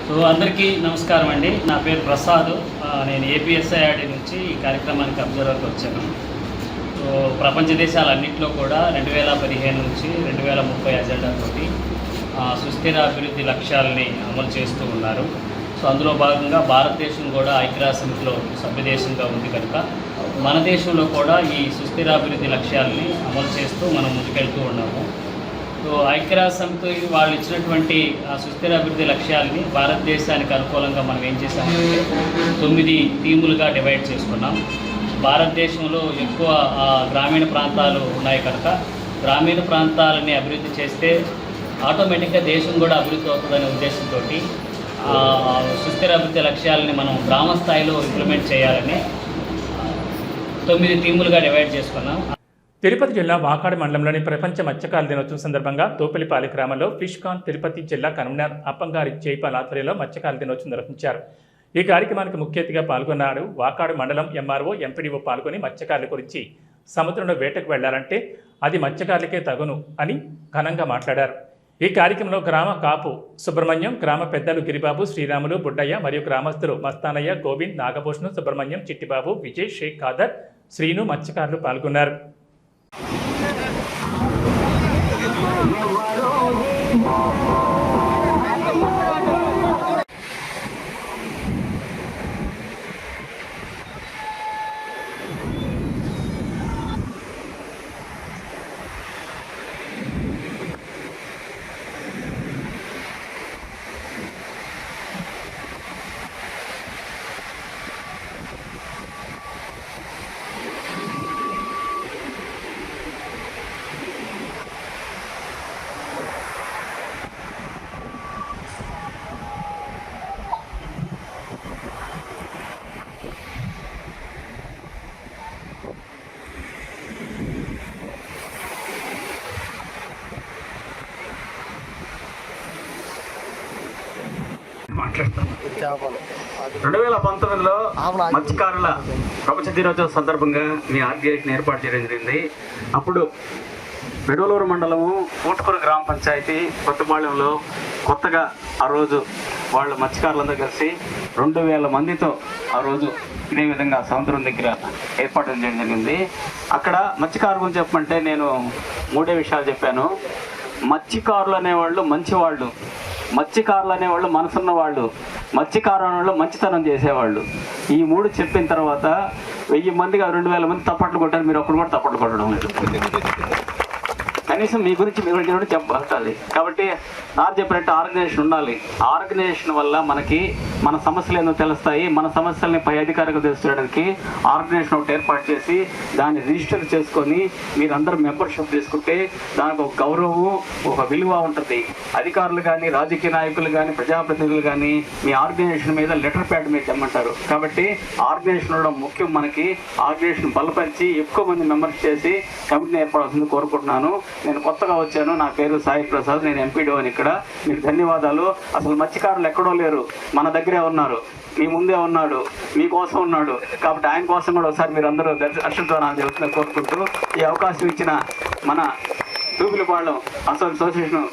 సో అందరికీ నమస్కారం అండి. నా పేరు ప్రసాద్. నేను ఏపీఎస్ఐఆర్డీ నుంచి ఈ కార్యక్రమానికి అబ్జర్వర్కి వచ్చాను. సో ప్రపంచ దేశాలన్నింటిలో కూడా 2015 నుంచి 2030 అజెండాతోటి సుస్థిర అభివృద్ధి లక్ష్యాలని అమలు చేస్తూ ఉన్నారు. సో అందులో భాగంగా భారతదేశం కూడా ఐక్యరాజ్య సమితిలో సభ్యదేశంగా ఉంది కనుక మన దేశంలో కూడా ఈ సుస్థిరాభివృద్ధి లక్ష్యాలని అమలు చేస్తూ మనం ముందుకెళ్తూ ఉన్నాము. సో ఐక్యరాజ్య సమితి వాళ్ళు ఇచ్చినటువంటి సుస్థిరాభివృద్ధి లక్ష్యాలని భారతదేశానికి అనుకూలంగా మనం ఏం చేసామంటే 9 థీములుగా డివైడ్ చేసుకున్నాం. భారతదేశంలో ఎక్కువ గ్రామీణ ప్రాంతాలు ఉన్నాయి కనుక గ్రామీణ ప్రాంతాలని అభివృద్ధి చేస్తే ఆటోమేటిక్గా దేశం కూడా అభివృద్ధి అవుతుందనే ఉద్దేశంతో సుస్థిరాభివృద్ధి లక్ష్యాలని మనం గ్రామ స్థాయిలో ఇంప్లిమెంట్ చేయాలని 9 థీములుగా డివైడ్ చేసుకున్నాం. తిరుపతి జిల్లా వాకాడు మండలంలోని ప్రపంచ మత్స్యకారుల దినోత్సవం సందర్భంగా తోపిలిపాలి గ్రామంలో ఫిష్కాన్ తిరుపతి జిల్లా కన్వీనర్ అప్పంగారి జైపాల్ ఆధ్వర్యంలో మత్స్యకారుల దినోత్సవం నిర్వహించారు. ఈ కార్యక్రమానికి ముఖ్య అతిథిగా పాల్గొన్నాడు. వాకాడు మండలం ఎంఆర్ఓ, ఎంపీడీఓ పాల్గొని మత్స్యకారుల గురించి సముద్రంలో వేటకు వెళ్లాలంటే అది మత్స్యకారులకే తగును అని ఘనంగా మాట్లాడారు. ఈ కార్యక్రమంలో గ్రామ కాపు సుబ్రహ్మణ్యం, గ్రామ పెద్దలు గిరిబాబు, శ్రీరాములు, బుడ్డయ్య మరియు గ్రామస్తులు మస్తానయ్య, గోవింద్, నాగభూషణం, సుబ్రహ్మణ్యం, చిట్టిబాబు, విజయ్, షేక్ ఖాదర్, శ్రీను మత్స్యకారులు పాల్గొన్నారు. మాట్లాడతాను. 2019లో మత్స్యకారుల ప్రపంచ దినోత్సవం సందర్భంగా మీ ఆర్గనైజేషన్ ఏర్పాటు చేయడం జరిగింది. అప్పుడు పెడవలూరు మండలము పూటకూరు గ్రామ పంచాయతీ కొత్తపాళెంలో కొత్తగా ఆ రోజు వాళ్ళ మత్స్యకారులందరూ కలిసి 2000 మందితో ఆ రోజు ఇదే విధంగా సముద్రం దగ్గర ఏర్పాటు చేయడం జరిగింది. అక్కడ మత్స్యకారు గురించి చెప్పమంటే నేను 3 విషయాలు చెప్పాను. మత్స్యకారులు అనేవాళ్ళు మంచివాళ్ళు, మత్స్యకారులు అనేవాళ్ళు మనసున్న వాళ్ళు, మత్స్యకారు అనేవాళ్ళు మంచితనం చేసేవాళ్ళు. ఈ 3 చెప్పిన తర్వాత 1000 మందిగా 2000 మంది తప్పట్లు కొట్టారు. మీరు ఒక్కరు కూడా తప్పట్లు కొట్టడం లేదు. కనీసం మీ గురించి మీరు చెప్పాలి. కాబట్టి నాకు చెప్పినట్టు ఆర్గనైజేషన్ ఉండాలి. ఆర్గనైజేషన్ వల్ల మనకి మన సమస్యలు ఏదో తెలుస్తాయి. మన సమస్యల్ని పై అధికారులకు తెలుసుకోవడానికి ఆర్గనైజేషన్ ఒకటి ఏర్పాటు చేసి దాన్ని రిజిస్టర్ చేసుకొని మీరందరూ మెంబర్షిప్ తీసుకుంటే దానికి ఒక గౌరవం, ఒక విలువ ఉంటుంది. అధికారులు కానీ, రాజకీయ నాయకులు కానీ, ప్రజాప్రతినిధులు కానీ మీ ఆర్గనైజేషన్ మీద లెటర్ ప్యాడ్ మీద తెమ్మంటారు. కాబట్టి ఆర్గనైజేషన్ ఉండడం ముఖ్యం. మనకి ఆర్గనైజేషన్ బలపరిచి ఎక్కువ మంది మెంబర్స్ చేసి కమిటీని ఏర్పడాల్సింది కోరుకుంటున్నాను. నేను కొత్తగా వచ్చాను. నా పేరు సాయి ప్రసాద్, నేను ఎంపీడీఓ అని ఇక్కడ. మీకు ధన్యవాదాలు. అసలు మత్స్యకారులు ఎక్కడో లేరు, మన దగ్గరే ఉన్నారు, మీ ముందే ఉన్నాడు, మీకోసం ఉన్నాడు. కాబట్టి ఆయన కోసం కూడా ఒకసారి మీరు అందరూ దర్శనంతో నాకు చెబుతున్నా కోరుకుంటూ ఈ అవకాశం ఇచ్చిన మన తూపిలపాళెం అసోసియేషన్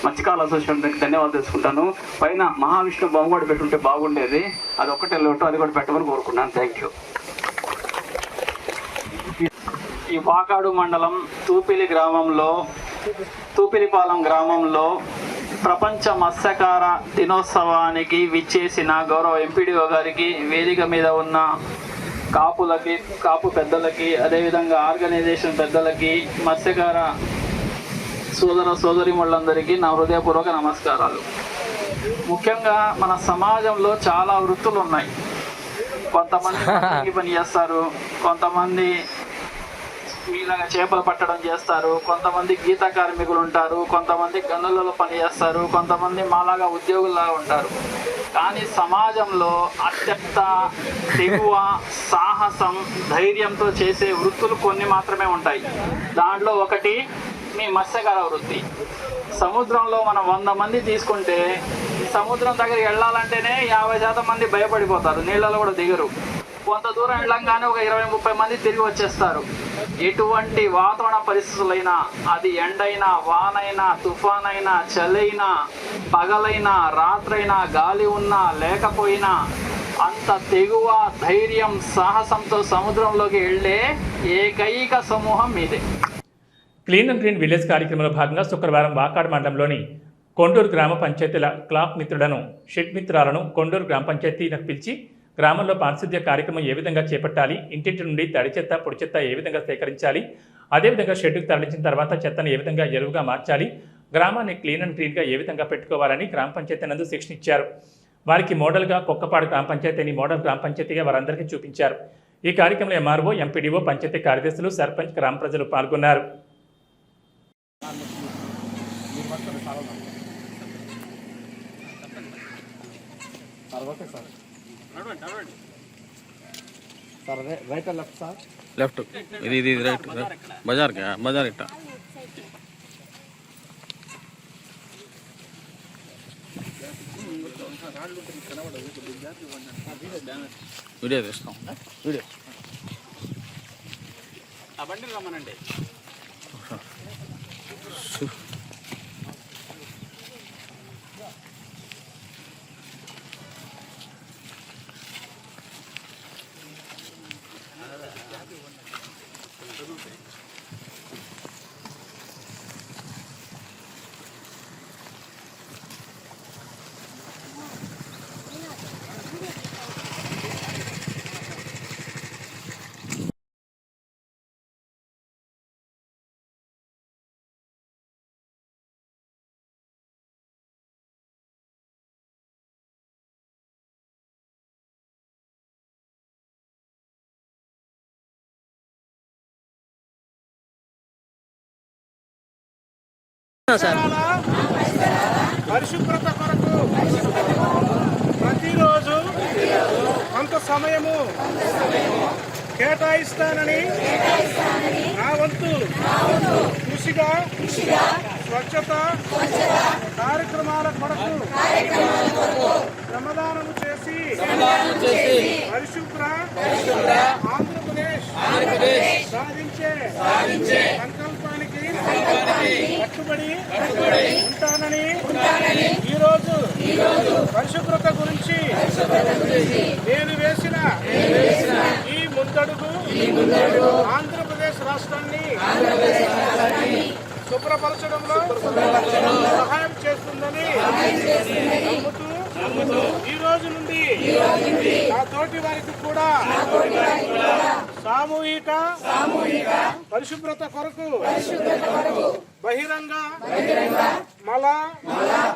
మత్స్యకారుల అసోసియేషన్కి ధన్యవాదాలు తెలుసుకుంటాను. పైన మహావిష్ణు బొమ్మ కూడా పెట్టుంటే బాగుండేది, అది ఒక్కటే లోటు, అది కూడా పెట్టమని కోరుకుంటున్నాను. Thank you. ఈ వాకాడు మండలం తూపిలిపాలెం గ్రామంలో ప్రపంచ మత్స్యకార దినోత్సవానికి విచ్చేసిన గౌరవ ఎంపీడీఓ గారికి, వేదిక మీద ఉన్న కాపు పెద్దలకి, అదేవిధంగా ఆర్గనైజేషన్ పెద్దలకి, మత్స్యకార సోదరీమణులందరికీ నా హృదయపూర్వక నమస్కారాలు. ముఖ్యంగా మన సమాజంలో చాలా వృత్తులు ఉన్నాయి. కొంతమంది పని చేస్తారు, కొంతమంది మీలాగా చేపలు పట్టడం చేస్తారు, కొంతమంది గీత కార్మికులు ఉంటారు, కొంతమంది గనులలో పని చేస్తారు, కొంతమంది మాలాగా ఉద్యోగుల్లాగా ఉంటారు. కానీ సమాజంలో అత్యంత తెగువ, సాహసం, ధైర్యంతో చేసే వృత్తులు కొన్ని మాత్రమే ఉంటాయి. దాంట్లో ఒకటి మీ మత్స్యకార వృత్తి. సముద్రంలో మనం 100 మంది తీసుకుంటే సముద్రం దగ్గరికి వెళ్ళాలంటేనే 50% మంది భయపడిపోతారు, నీళ్ళలో కూడా దిగరు. కొంత దూరం వెళ్ళంగానే ఒక 20-30 మంది తిరిగి వచ్చేస్తారు. ఎటువంటి వాతావరణ పరిస్థితులైనా, అది ఎండైనా, వానైనా, తుఫానైనా, చలైనా, పగలైనా, రాత్రైనా, గాలి ఉన్నా లేకపోయినా అంత తెగువ, ధైర్యం, సాహసంతో సముద్రంలోకి వెళ్ళే ఏకైక సమూహం మీదే. క్లీన్ అండ్ గ్రీన్ విలేజ్ కార్యక్రమంలో భాగంగా శుక్రవారం వాకాడు మండలంలోని కొండూరు గ్రామ పంచాయతీల క్లాప్ మిత్రులను, షెడ్ మిత్రాలను కొండూరు గ్రామ పంచాయతీలకు పిలిచి గ్రామంలో పారిశుద్ధ్య కార్యక్రమం ఏ విధంగా చేపట్టాలి, ఇంటింటి నుండి తడి చెత్త, పొడి చెత్త ఏ విధంగా సేకరించాలి, అదేవిధంగా షెడ్డుకు తరలించిన తర్వాత చెత్తను ఏ విధంగా ఎరువుగా మార్చాలి, గ్రామాన్ని క్లీన్ అండ్ గ్రీన్గా ఏ విధంగా పెట్టుకోవాలని గ్రామ పంచాయతీ నందు శిక్షణ ఇచ్చారు. వారికి మోడల్గా కొక్కపాడు గ్రామ పంచాయతీని మోడల్ గ్రామ పంచాయతీగా వారందరికీ చూపించారు. ఈ కార్యక్రమంలో ఎంఆర్ఓ, ఎంపీడీఓ, పంచాయతీ కార్యదర్శులు, సర్పంచ్, గ్రామ ప్రజలు పాల్గొన్నారు. రైట్ లెఫ్ట్ సార్, లెఫ్ట్ ఇది రైట్, బజార్ ఇట్ట వీడియో తీస్తాం. వీడియో బండి రమ్మనండి. పరిశుభ్రత కొరకు ప్రతిరోజు కొంత సమయము కేటాయిస్తానని నా వంతు కృషిగా స్వచ్ఛత కార్యక్రమాల కొరకు శ్రమదానము చేసి పరిశుభ్ర ఆంధ్రప్రదేశ్ సాధించే సంకల్పానికి కట్టుబడి ఉంటానని ఈరోజు పరిశుభ్రత గురించి నేను వేసిన ఈ ముందడుగు ఆంధ్రప్రదేశ్ రాష్ట్రాన్ని శుభ్రపరచడంలో సహాయం చేస్తుందని నమ్ముతూ ఈ రోజు నుండి నా తోటి వారికి కూడా సామూహిక పరిశుభ్రత కొరకు బహిరంగ మల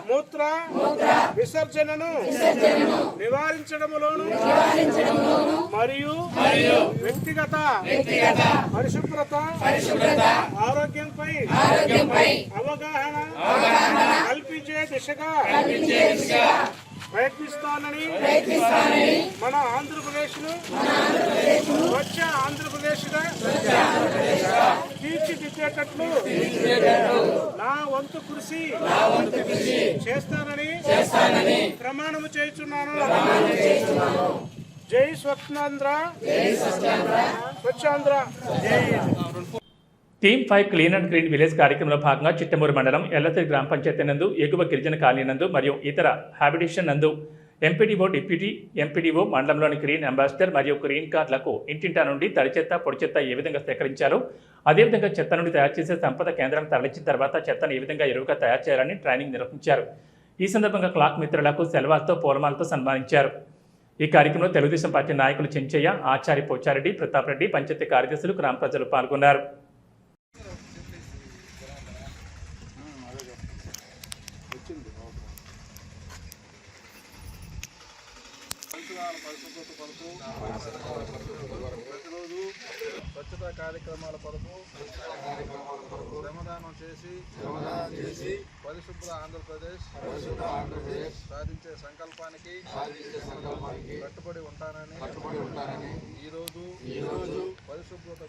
మూత్ర విసర్జనను నివారించడంలోను మరియు వ్యక్తిగత పరిశుభ్రత ఆరోగ్యంపై అవగాహన కల్పించే దిశగా ప్రయత్నిస్తానని మన ఆంధ్రప్రదేశ్ ను స్వచ్ఛ ఆంధ్రప్రదేశ్ గా తీర్చిదిద్దేటట్లు నా వంతు కృషి చేస్తానని ప్రమాణము చేస్తున్నాను. జై Swachhandhra, Swachhandhra. Team 5 clean and green village కార్యక్రమంలో భాగంగా చిట్టమూరు మండలం ఎల్లతిరి గ్రామ పంచాయతీ నందు ఎగువ గిరిజన కాలనీ నందు మరియు ఇతర హ్యాబిటేషన్ నందు ఎంపీడీఓ డిప్యూటీ ఎంపీడీఓ మండలంలోని గ్రీన్ అంబాసిడర్ మరియు గ్రీన్ కార్డులకు ఇంటింటా నుండి తడి చెత్త పొడి చెత్త ఏ విధంగా సేకరించాలో అదేవిధంగా చెత్త నుండి తయారు చేసే సంపద కేంద్రాన్ని తరలించిన తర్వాత చెత్తను ఏ విధంగా ఎరువుగా తయారు చేయాలని ట్రైనింగ్ నిర్వహించారు. ఈ సందర్భంగా క్లాక్ మిత్రులకు సెలవాలతో పూలమాలతో సన్మానించారు. ఈ కార్యక్రమంలో తెలుగుదేశం పార్టీ నాయకులు చెంచయ్య, ఆచారి పోచారెడ్డి, ప్రతాప్ రెడ్డి, పంచాయతీ కార్యదర్శులు, గ్రామ ప్రజలు పాల్గొన్నారు. ప్రతిరోజు స్వచ్ఛతా కార్యక్రమాల కొరకు శ్రమదానం చేసి పరిశుభ్ర ఆంధ్రప్రదేశ్ సాధించే సంకల్పానికి కట్టుబడి ఉంటానని ఈరోజు పరిశుభ్రత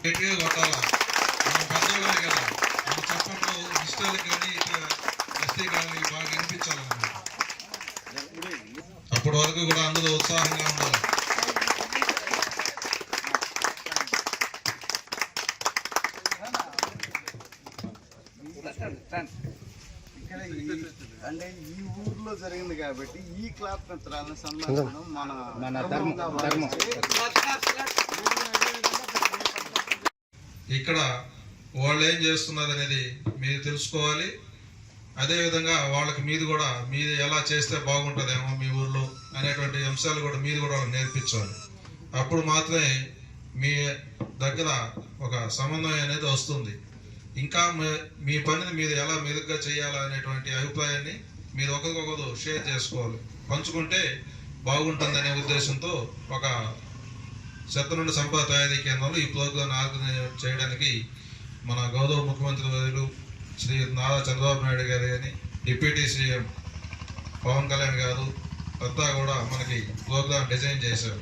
గట్టిగా కొట్టాలా, మనం పెద్దవాళ్ళే కదా, మన చప్పట్లు ఇష్టాలకి కానీ ఇట్లా ఎస్టీ కాలనీ బాగా వినిపించాలన్నమాట. అప్పటి వరకు కూడా అందరూ ఉత్సాహంగా ఉండాలి. అంటే ఈ ఊర్లో జరిగింది కాబట్టి ఈ క్లాప్ మిత్రాలను సన్మానించడం మన ధర్మం. ఇక్కడ వాళ్ళు ఏం చేస్తున్నారు అనేది మీరు తెలుసుకోవాలి. అదేవిధంగా వాళ్ళకి మీది ఎలా చేస్తే బాగుంటుందేమో మీ ఊర్లో అనేటువంటి అంశాలు కూడా మీది కూడా వాళ్ళకి నేర్పించాలి. అప్పుడు మాత్రమే మీ దగ్గర ఒక సమన్వయం అనేది వస్తుంది. ఇంకా మీ పనిని మీరు ఎలా మెరుగ్గా చేయాలా అనేటువంటి అభిప్రాయాన్ని మీరు ఒకరికొకరు షేర్ చేసుకోవాలి, పంచుకుంటే బాగుంటుందనే ఉద్దేశంతో ఒక చెత్త నుండి సంపద తయారీ కేంద్రంలో ఈ ప్రోగ్రాం ఆర్గనైజ్ చేయడానికి మన గౌరవ ముఖ్యమంత్రి వర్యులు శ్రీ నారా చంద్రబాబు నాయుడు గారు కానీ, డిప్యూటీ సీఎం పవన్ కళ్యాణ్ గారు అంతా కూడా మనకి ప్రోగ్రాం డిజైన్ చేశారు.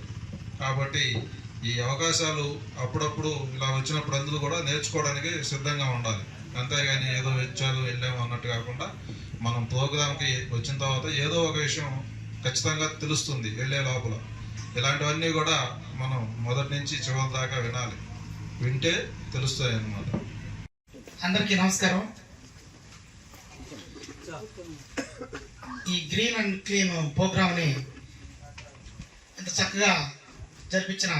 కాబట్టి ఈ అవకాశాలు అప్పుడప్పుడు ఇలా వచ్చినప్పుడు అందరూ కూడా నేర్చుకోవడానికి సిద్ధంగా ఉండాలి. అంతేగాని ఏదో వచ్చారు వెళ్ళాము అన్నట్టు కాకుండా మనం ప్రోగ్రాంకి వచ్చిన తర్వాత ఏదో ఒక విషయం ఖచ్చితంగా తెలుస్తుంది వెళ్ళే లోపల. ఇలాంటివన్నీ కూడా మనం మొదటి నుంచి చివరి దాకా వినాలి, వింటే తెలుస్తాయి అన్నమాట. అందరికీ నమస్కారం. ఈ గ్రీన్ అండ్ క్లీన్ ప్రోగ్రామ్ని ఇంత చక్కగా జరిపించిన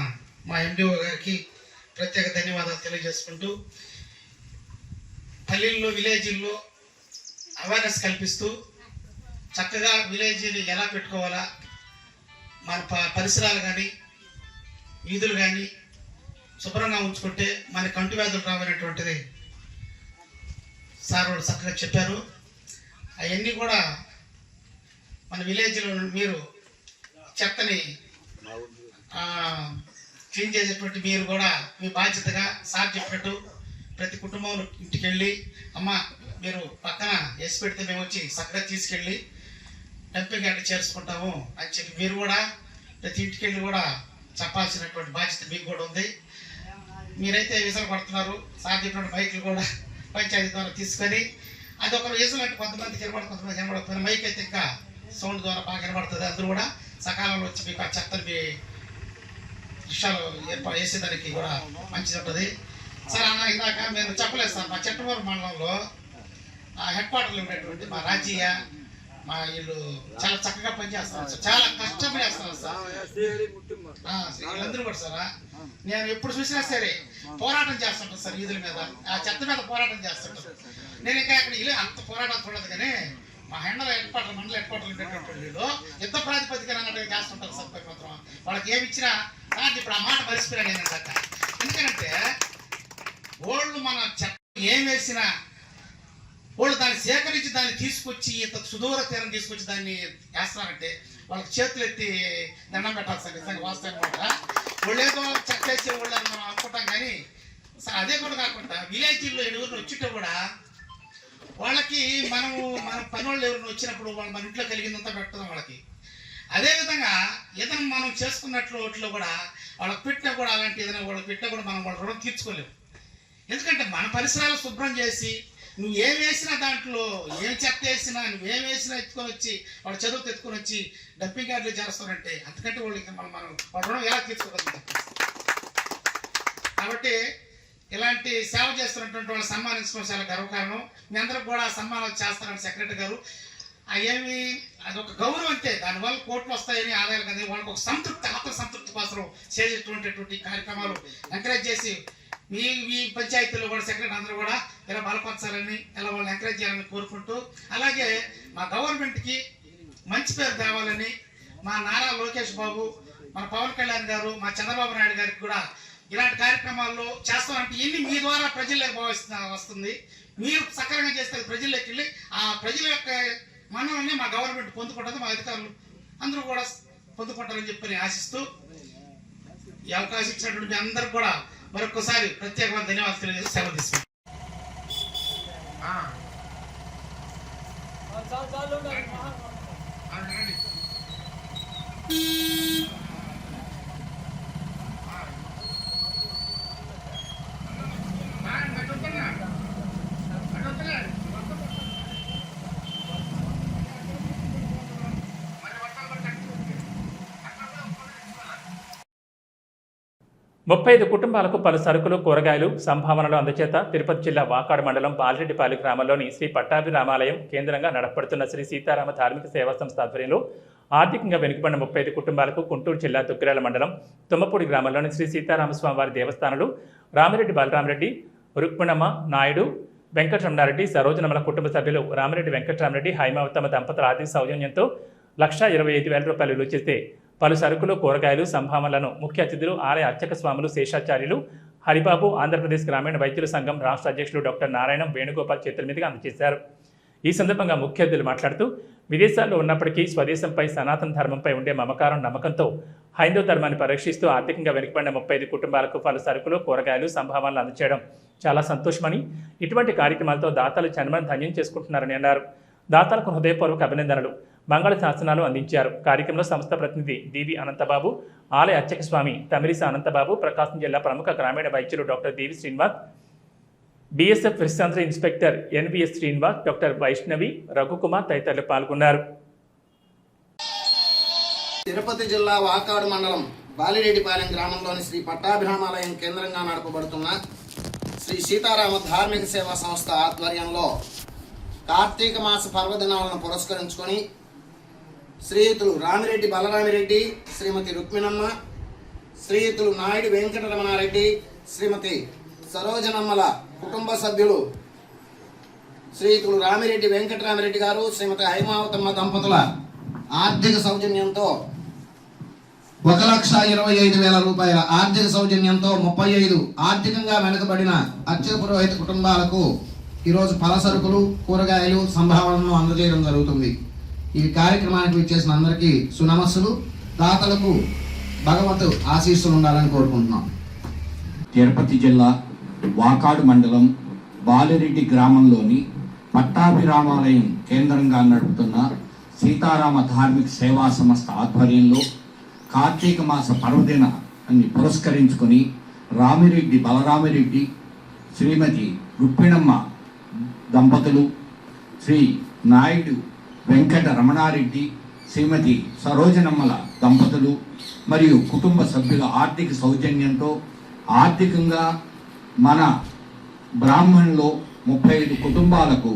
మా ఎండిఓ గారికి ప్రత్యేక ధన్యవాదాలు తెలియజేసుకుంటూ, పల్లెల్లో విలేజ్ల్లో అవేర్నెస్ కల్పిస్తూ చక్కగా విలేజ్ని ఎలా పెట్టుకోవాలా, మన పరిసరాలు కానీ వీధులు కానీ శుభ్రంగా ఉంచుకుంటే మన కంటి వ్యాధులు రావనేటువంటిది సార్ వాళ్ళు చక్కగా చెప్పారు. అవన్నీ కూడా మన విలేజ్లో మీరు చెత్తని క్లీన్ చేసేటువంటి మీరు కూడా మీ బాధ్యతగా సార్ చెప్పినట్టు ప్రతి కుటుంబంలో ఇంటికి వెళ్ళి అమ్మ మీరు పక్కన వేసి పెడితే మేము వచ్చి చక్కగా తీసుకెళ్ళి డంపింగ్ యార్డ్ చేర్చుకుంటాము అని చెప్పి మీరు కూడా ప్రతి ఇంటికి వెళ్ళి కూడా చెప్పాల్సినటువంటి బాధ్యత మీకు కూడా ఉంది. మీరైతే విజలు పడుతున్నారు, సాధ్యమైనటువంటి మైకులు కూడా పంచాయతీ ద్వారా తీసుకొని అది ఒక విజలు అంటే కొంతమందికి వినబడుతుంది, కొంతమంది వినబడుతుంది. మైక్ అయితే ఇంకా సౌండ్ ద్వారా బాగా వినబడుతుంది. అందరూ కూడా సకాలంలో వచ్చి మీకు ఆ చెత్తని మీ విషయాలు ఏర్పాటు చేసేదానికి కూడా మంచిది ఉంటుంది. సరే అన్న, ఇందాక నేను చెప్పలేదు సార్, మా చెట్టమూరు మండలంలో హెడ్ క్వార్టర్లు ఉండేటువంటి మా రాజీయ మా వీళ్ళు చాలా చక్కగా పనిచేస్తున్నారు సార్, చాలా కష్టపడి చేస్తున్నారు సార్ వీళ్ళందరూ కూడా సార్. నేను ఎప్పుడు చూసినా సరే పోరాటం చేస్తుంటాను సార్, వీధుల మీద ఆ చెత్త మీద పోరాటం చేస్తుంటాను. నేను ఇంకా అక్కడ ఇల్లు అంత పోరాటం చూడదు, కానీ మా మండల హెడ్ క్వార్టర్లు ఉండేటువంటి వీళ్ళు యుద్ధ ప్రాతిపదికన అన్నట్టుగా చేస్తుంటారు సార్. మాత్రం వాళ్ళకి ఏమి ఇచ్చినా కానీ ఇప్పుడు ఆ మాట మరిచిపోయాను నేను సార్. ఎందుకంటే వాళ్ళు మన చెత్త ఏం వేసినా వాళ్ళు దాన్ని సేకరించి దాన్ని తీసుకొచ్చి ఇంత సుదూర తీరం తీసుకొచ్చి దాన్ని వేస్తారంటే వాళ్ళకి చేతులు ఎత్తి దండం పెట్టాలి సార్. నిజంగా వాస్తవం కూడా వాళ్ళు ఏదో చెత్త వేసే వాళ్ళు అని మనం అనుకుంటాం, కానీ సార్ అదే కూడా కాకుండా విలేజ్లో ఎవరిని వచ్చింటే కూడా వాళ్ళకి మన పని వాళ్ళు ఎవరిని వచ్చినప్పుడు వాళ్ళు మన ఇంట్లో కలిగిందంతా పెట్టడం వాళ్ళకి. అదేవిధంగా ఏదైనా మనం చేసుకున్నట్లు వాటిలో కూడా వాళ్ళకి పెట్టినా కూడా అలాంటి ఏదైనా వాళ్ళకి పెట్టినా కూడా మనం వాళ్ళ రుణం తీర్చుకోలేము. ఎందుకంటే మన పరిసరాలు శుభ్రం చేసి నువ్వు ఏం వేసినా దాంట్లో ఏం చెత్త వేసినా నువ్వేం వేసినా ఎత్తుకొని వచ్చి వాళ్ళ చదువుకు ఎత్తుకొని వచ్చి డంపింగ్ యార్డ్లో చేస్తారంటే అంతకంటే వాళ్ళకి మనం వాళ్ళ రుణం ఎలా తీర్చుకోగలుగుతాం. కాబట్టి ఇలాంటి సేవ చేస్తున్నటువంటి వాళ్ళు సన్మానించడం చాలా గర్వకారణం. మీ అందరూ కూడా సన్మానాలు చేస్తారని సెక్రటరీ గారు. అవి అదొక గౌరవం అంతే, దానివల్ల కోట్లు వస్తాయని ఆదాయాలు కానీ వాళ్ళకి ఒక సంతృప్తి, ఆత్మ సంతృప్తి కోసం చేసేటువంటి కార్యక్రమాలు ఎంకరేజ్ చేసి మీ పంచాయతీలో కూడా సెక్రటరీ అందరూ కూడా ఇలా బలపరచాలని, ఇలా వాళ్ళని ఎంకరేజ్ చేయాలని కోరుకుంటూ, అలాగే మా గవర్నమెంట్కి మంచి పేరు తేవాలని మా నారా లోకేష్ బాబు, మన పవన్ కళ్యాణ్ గారు, మా చంద్రబాబు నాయుడు గారికి కూడా ఇలాంటి కార్యక్రమాల్లో చేస్తామంటే ఇన్ని మీ ద్వారా ప్రజల్లోకి వస్తుంది. మీరు సక్రమంగా చేస్తే ప్రజల్లోకి వెళ్ళి ఆ ప్రజల యొక్క మన్ననని మా గవర్నమెంట్ పొందుకుంటుంది, మా అధికారులు అందరూ కూడా పొందుకుంటారని చెప్పని ఆశిస్తూ ఈ అవకాశం ఇచ్చినటువంటి అందరికి కూడా మరొకసారి ప్రత్యేకమైన ధన్యవాదాలు తెలియజేసి సెలవు తీసుకుంటాం. ముప్పై 35 కుటుంబాలకు పలు సరుకులు, కూరగాయలు సంభావనలు అందచేత తిరుపతి జిల్లా వాకాడు మండలం బాలిరెడ్డిపాలెం గ్రామంలోని శ్రీ పట్టాభిరామాలయం కేంద్రంగా నడపడుతున్న శ్రీ సీతారామ ధార్మిక సేవా సంస్థ ఆధ్వర్యంలో ఆర్థికంగా వెనుకబడిన 35 కుటుంబాలకు గుంటూరు జిల్లా దుగ్గిరాల మండలం తుమ్మపూడి గ్రామంలోని శ్రీ సీతారామస్వామి వారి దేవస్థానాలు రామిరెడ్డి బలరామరెడ్డి, రుక్మిణమ్మ నాయుడు, వెంకటరమణారెడ్డి, సరోజనమ్మల కుటుంబ సభ్యులు రామిరెడ్డి వెంకటరామరెడ్డి, హైమావతమ్మ దంపతుల ఆర్థిక సౌజన్యంతో 1,25,000 రూపాయలు విలువ చేస్తే పలు సరుకులు, కూరగాయలు సంభావనలను ముఖ్య అతిథులు ఆలయ అర్చక స్వాములు శేషాచార్యులు హరిబాబు, ఆంధ్రప్రదేశ్ గ్రామీణ వైద్యుల సంఘం రాష్ట్ర అధ్యక్షులు డాక్టర్ నారాయణం వేణుగోపాల్ చేతుల మీదుగా అందజేశారు. ఈ సందర్భంగా ముఖ్య అతిథులు మాట్లాడుతూ విదేశాల్లో ఉన్నప్పటికీ స్వదేశంపై, సనాతన ధర్మంపై ఉండే మమకారం, నమ్మకంతో హైందవ ధర్మాన్ని పరీక్షిస్తూ ఆర్థికంగా వెనుకబడిన 35 కుటుంబాలకు పలు సరుకులు, కూరగాయలు సంభావనలు అందజేయడం చాలా సంతోషమని, ఇటువంటి కార్యక్రమాలతో దాతలు జన్మను ధన్యం చేసుకుంటున్నారని అన్నారు. దాతలకు హృదయపూర్వక అభినందనలు, మంగళ శాసనాలు అందించారు. కార్యక్రమంలో సంస్థ ప్రతినిధి డివి అనంతబాబు, ఆలయ అర్చక స్వామి తమిరిస అనంతబాబు, ప్రకాశం జిల్లా ప్రముఖ గ్రామీణ వైద్యులు డాక్టర్ దేవి శ్రీనివాస్, బీఎస్ఎఫ్ విశ్రాంత inspector NVS Srinivas, doctor Vaishnavi, Raghukumar తదితరులు పాల్గొన్నారు. తిరుపతి జిల్లా వాకాడు మండలం బాలిరెడ్డిపాలెం గ్రామంలోని శ్రీ పట్టాభిరామాలయం కేంద్రంగా నడపబడుతున్న శ్రీ సీతారామ ధార్మిక సేవా సంస్థ ఆధ్వర్యంలో కార్తీక మాస పర్వదినాలను పురస్కరించుకొని శ్రీయుతులు రామిరెడ్డి బలరామిరెడ్డి, శ్రీమతి రుక్మిణమ్మ, శ్రీయుతులు నాయుడు వెంకటరమణారెడ్డి, శ్రీమతి సరోజనమ్మల కుటుంబ సభ్యులు శ్రీయుతులు రామిరెడ్డి వెంకటరామరెడ్డి గారు, శ్రీమతి హైమావతమ్మ దంపతుల ఆర్థిక సౌజన్యంతో 1,25,000 రూపాయల ఆర్థిక సౌజన్యంతో 35 ఆర్థికంగా వెనుకబడిన అర్చక పురోహిత కుటుంబాలకు ఈరోజు పల సరుకులు, కూరగాయలు సంభావనలను అందజేయడం జరుగుతుంది. ఈ కార్యక్రమానికి విచ్చేసిన అందరికీ సునమస్సులు. దాతలకు భగవంతు ఆశీస్సులు ఉండాలని కోరుకుంటున్నాం. తిరుపతి జిల్లా వాకాడు మండలం బాలిరెడ్డి గ్రామంలోని పట్టాభిరామాలయం కేంద్రంగా నడుపుతున్న సీతారామ ధార్మిక సేవా సంస్థ ఆధ్వర్యంలో కార్తీక మాస పర్వదినాన్ని పురస్కరించుకొని రామిరెడ్డి బలరామిరెడ్డి, శ్రీమతి రుక్మిణమ్మ దంపతులు, శ్రీ నాయుడు వెంకట రమణారెడ్డి, శ్రీమతి సరోజనమ్మల దంపతులు మరియు కుటుంబ సభ్యుల ఆర్థిక సౌజన్యంతో ఆర్థికంగా మన బ్రాహ్మణులో 35 కుటుంబాలకు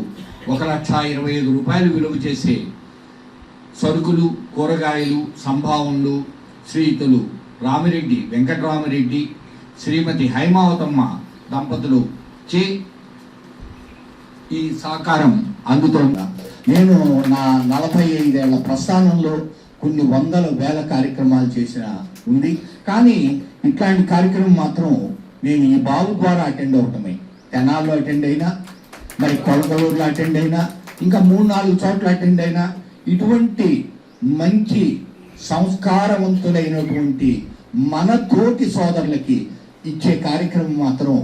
1,25,000 రూపాయలు విలువ చేసే సరుకులు, కూరగాయలు, సంభావనలు శ్రీయుతులు రామిరెడ్డి వెంకటరామరెడ్డి, శ్రీమతి హైమావతమ్మ దంపతులు చే ఈ సహకారం అందుతోంది. నేను నా 45 ఏళ్ల ప్రస్థానంలో కొన్ని వందల వేల కార్యక్రమాలు చేసిన ఉంది, కానీ ఇట్లాంటి కార్యక్రమం మాత్రం నేను ఈ బాబు ద్వారా అటెండ్ అవటమే. తెనాల్లో అటెండ్ అయినా, మరి కొలగలూరులో అటెండ్ అయినా, ఇంకా 3-4 చోట్ల అటెండ్ అయినా, ఇటువంటి మంచి సంస్కారవంతులైనటువంటి మన తోటి సోదరులకి ఇచ్చే కార్యక్రమం మాత్రం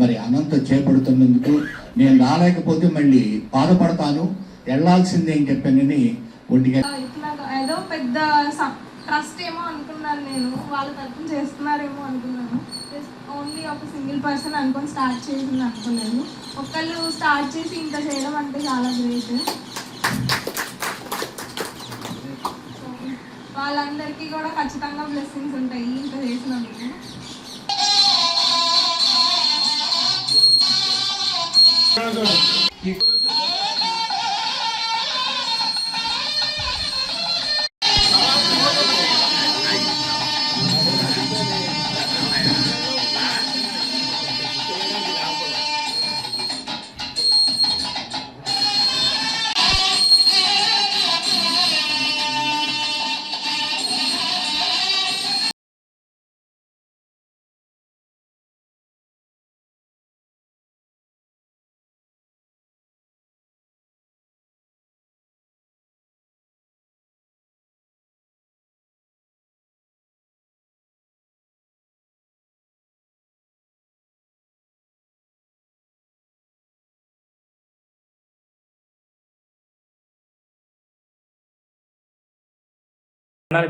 మరి అనంత చేపడుతున్నందుకు నేను రాలేకపోతే మళ్ళీ బాధపడతాను, వెళ్లాల్సిందే అని చెప్పానని ఒంటిగా. ఏదో పెద్ద ట్రస్ట్ ఏమో అనుకున్నాను, నేను వాళ్ళ తరఫున చేస్తున్నారేమో అనుకున్నాను. ఓన్లీ ఒక సింగిల్ పర్సన్ అనుకొని స్టార్ట్ చేసింది అనుకోలేదు. ఒకళ్ళు స్టార్ట్ చేసి ఇంత చేయడం అంటే చాలా గ్రేట్. వాళ్ళందరికీ కూడా ఖచ్చితంగా బ్లెస్సింగ్స్ ఉంటాయి ఇంత చేసినందుకు.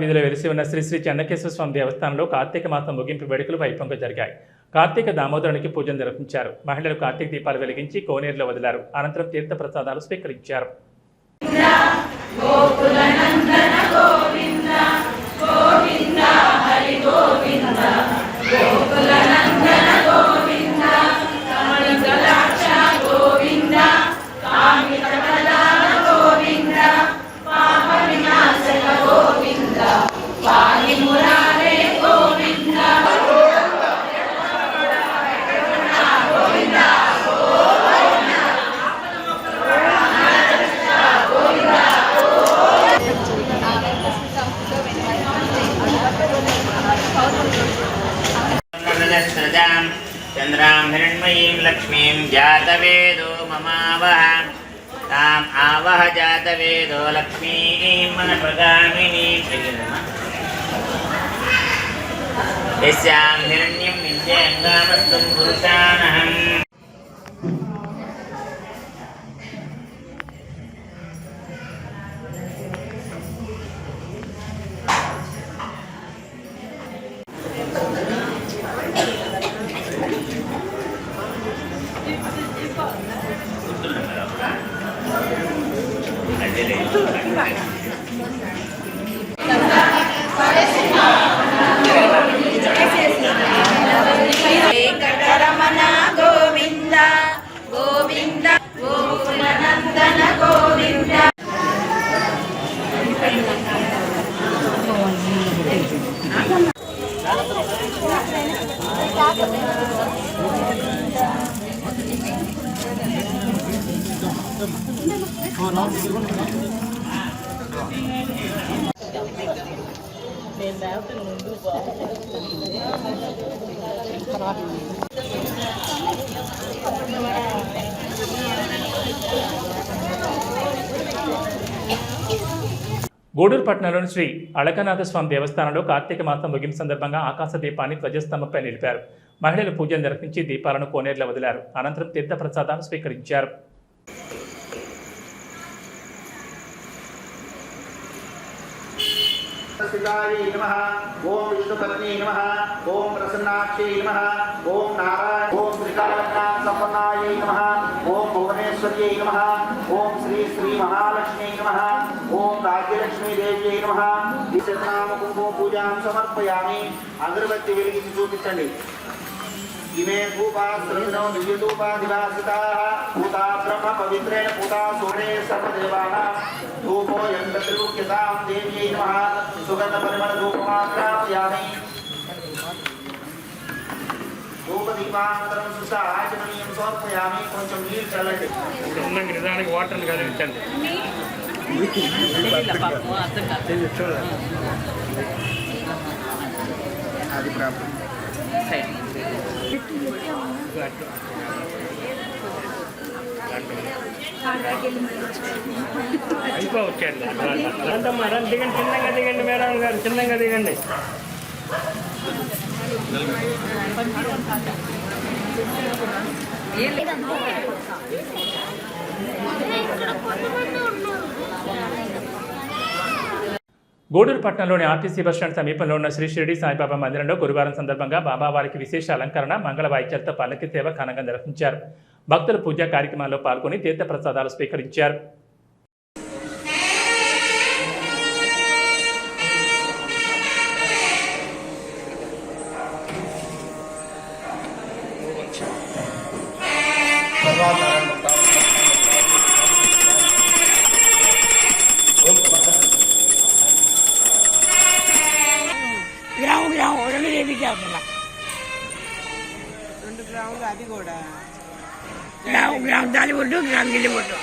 వీధిలో వెలిసి ఉన్న శ్రీ శ్రీ చెన్నకేశ్వర స్వామి దేవస్థానంలో కార్తీక మాసం ముగింపు వేడుకలు వైభవంగా జరిగాయి. కార్తీక దామోదరునికి పూజలు నిర్వహించారు. మహిళలు కార్తీక దీపాలు వెలిగించి కోనేరులో వదిలారు. అనంతరం తీర్థ ప్రసాదాలు స్వీకరించారు. चंद्रां हिरण्मयीं लक्ष्मीं जातवेदो ममावह ताम् आवह जातवेदो लक्ष्मीं मनप्रगामिनीं यस्यां हिरण्यं विद्येऽङ्गामस्तं पुरुषानहम्. వెంకటరమణ గోవింద గోవింద గోకులనందన గోవింద. గూడూరు పట్టణంలోని శ్రీ అళకనాథ స్వామి దేవస్థానంలో కార్తీక మాసం ముగింపు సందర్భంగా ఆకాశ దీపాన్ని ధ్వజస్తంభంపై నిలిపారు. మహిళలు పూజలు నిర్వహించి దీపాలను కోనేరులో వదిలారు. అనంతరం తీర్థ ప్రసాదాలు స్వీకరించారు. ఓం విష్ణుపత్ని నమః ఓం ప్రసన్నాక్షి నమః ఓం నారాయణ ఓం శ్రీకాళహస్తి నమః ఓం భువనేశ్వర్యై నమః ఓం శ్రీ శ్రీ మహాలక్ష్మీ నమః ఓం రాజ్యలక్ష్మీ దేవ్యై నమః ఈ శతనామ కుంకుమ పూజాం సమర్పయామి. అగరబత్తి వెలిగించి చూపించండి. इमे धूपा श्रवणो दिव्यधूपा दिवासिताः पूता ब्रह्म पवित्रेण पूता सोने सर्वदेवाः धूपो यन्त्रत्रिमुख्यतां देव्यै नमः सुगन्धपरिमलधूपमाग्रापयामि. धूपदीपानन्तरं सुषाचमनीयं समर्पयामि. కొంచెం నీళ్ళు చల్లండి. నిదానికి వాటర్ కలిగించండి. అది ప్రాబ్లం. అయిపోవచ్చండి. రండమ్మా రండి, దిగండి, చిన్నగా దిగండి మేడం గారు, చిన్నగా దిగండి. గూడూరు పట్టణంలోని ఆర్టీసీ బస్టాండ్ సమీపంలో ఉన్న శ్రీ షిరిడి సాయిబాబా మందిరంలో గురువారం సందర్భంగా బాబావారికి విశేష అలంకరణ, మంగళ వాయిద్యాలతో పల్లకి సేవ ఘనంగా నిర్వహించారు. భక్తులు పూజా కార్యక్రమాల్లో పాల్గొని తీర్థ ప్రసాదాలు స్వీకరించారు. గ్రాము 2 గ్రాములు అది కూడా గ్రాము దాని ఒడ్డు గ్రాము గిల్లి ఒడ్డు.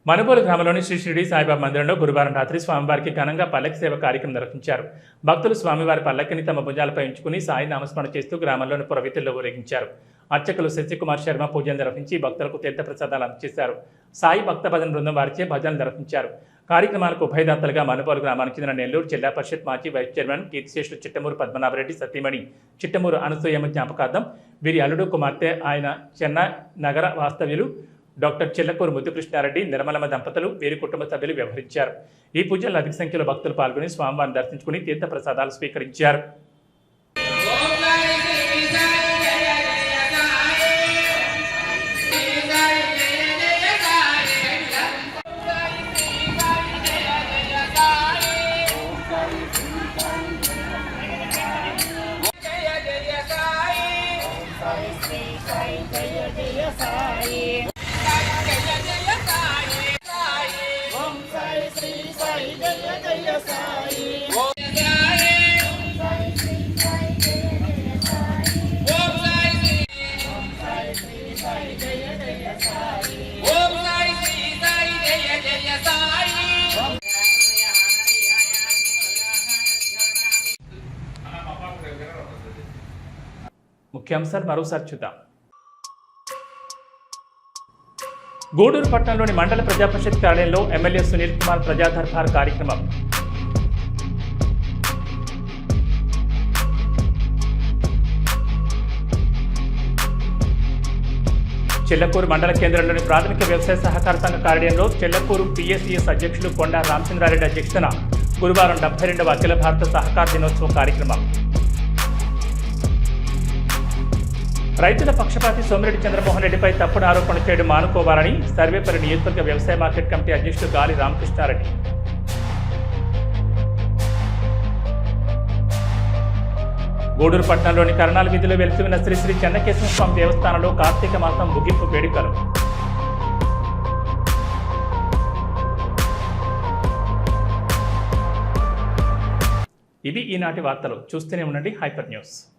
మనుబోలు గ్రామంలోని శ్రీ షిరిడి సాయిబాబా మందిరంలో గురువారం రాత్రి స్వామివారికి ఘనంగా పల్లకి సేవ కార్యక్రమం నిర్వహించారు. భక్తులు స్వామివారి పల్లకిని తమ భుజాలపై ఉంచుకుని సాయి నామస్మరణ చేస్తూ గ్రామంలోని పురవీధుల్లో ఊరేగించారు. అర్చకులు శశికుమార్ శర్మ పూజలు నిర్వహించి భక్తులకు తీర్థ ప్రసాదాలు అందజేశారు. సాయి భక్త భజన బృందం వారిచే భజనలు నిర్వహించారు. కార్యక్రమాలకు ఉభయదాతలుగా మనుబోలు గ్రామానికి చెందిన నెల్లూరు జిల్లా పరిషత్ మాజీ వైస్ చైర్మన్ కీర్తిశేషులు చిట్టమూరు పద్మనాభరెడ్డి సతీమణి చిట్టమూరు అనసూయమ్మ జ్ఞాపకార్థం, వీరి అల్లుడు కుమార్తె ఆయన చెన్నై నగర వాస్తవ్యులు డాక్టర్ చిల్లకూరు ముద్దుకృష్ణారెడ్డి నిర్మలమ్మ దంపతులు, వీరి కుటుంబ సభ్యులు వ్యవహరించారు. ఈ పూజల్లో అధిక సంఖ్యలో భక్తులు పాల్గొని స్వామివారిని దర్శించుకుని తీర్థ ప్రసాదాలు స్వీకరించారు. ముఖ్యాంశాలు మరోసారి చూద్దాం. గూడూరు పట్టణంలోని మండల ప్రజాపరిషత్ కార్యాలయంలో ఎమ్మెల్యే సునీల్ కుమార్ ప్రజా దర్బార్ కార్యక్రమం. చెల్లకూరు మండల కేంద్రంలోని ప్రాథమిక వ్యవసాయ సహకార సంఘ కార్యాలయంలో చెల్లకూరు పిఎస్సిఎస్ అధ్యక్షులు కొండా రామచంద్రారెడ్డి అధ్యక్షతన గురువారం 72వ అఖిల భారత సహకార దినోత్సవం కార్యక్రమం. రైతుల పక్షపాతి సోమిరెడ్డి చంద్రమోహన్ రెడ్డిపై తప్పుడు ఆరోపణ చేయడం మానుకోవాలని సర్వేపల్లి నియోజకవర్గ వ్యవసాయ మార్కెట్ కమిటీ అధ్యక్షుడు గాలి రామకృష్ణారెడ్డి. గూడూరు పట్టణంలోని కరణాల వీధిలో వెలిసి ఉన్న శ్రీ శ్రీ చెన్నకేశ్వర స్వామి దేవస్థానంలో కార్తీక మాసం ముగింపు వేడుకలు. ఇవి ఈనాటి వార్తలు. చూస్తూనే ఉండండి హైపర్ న్యూస్.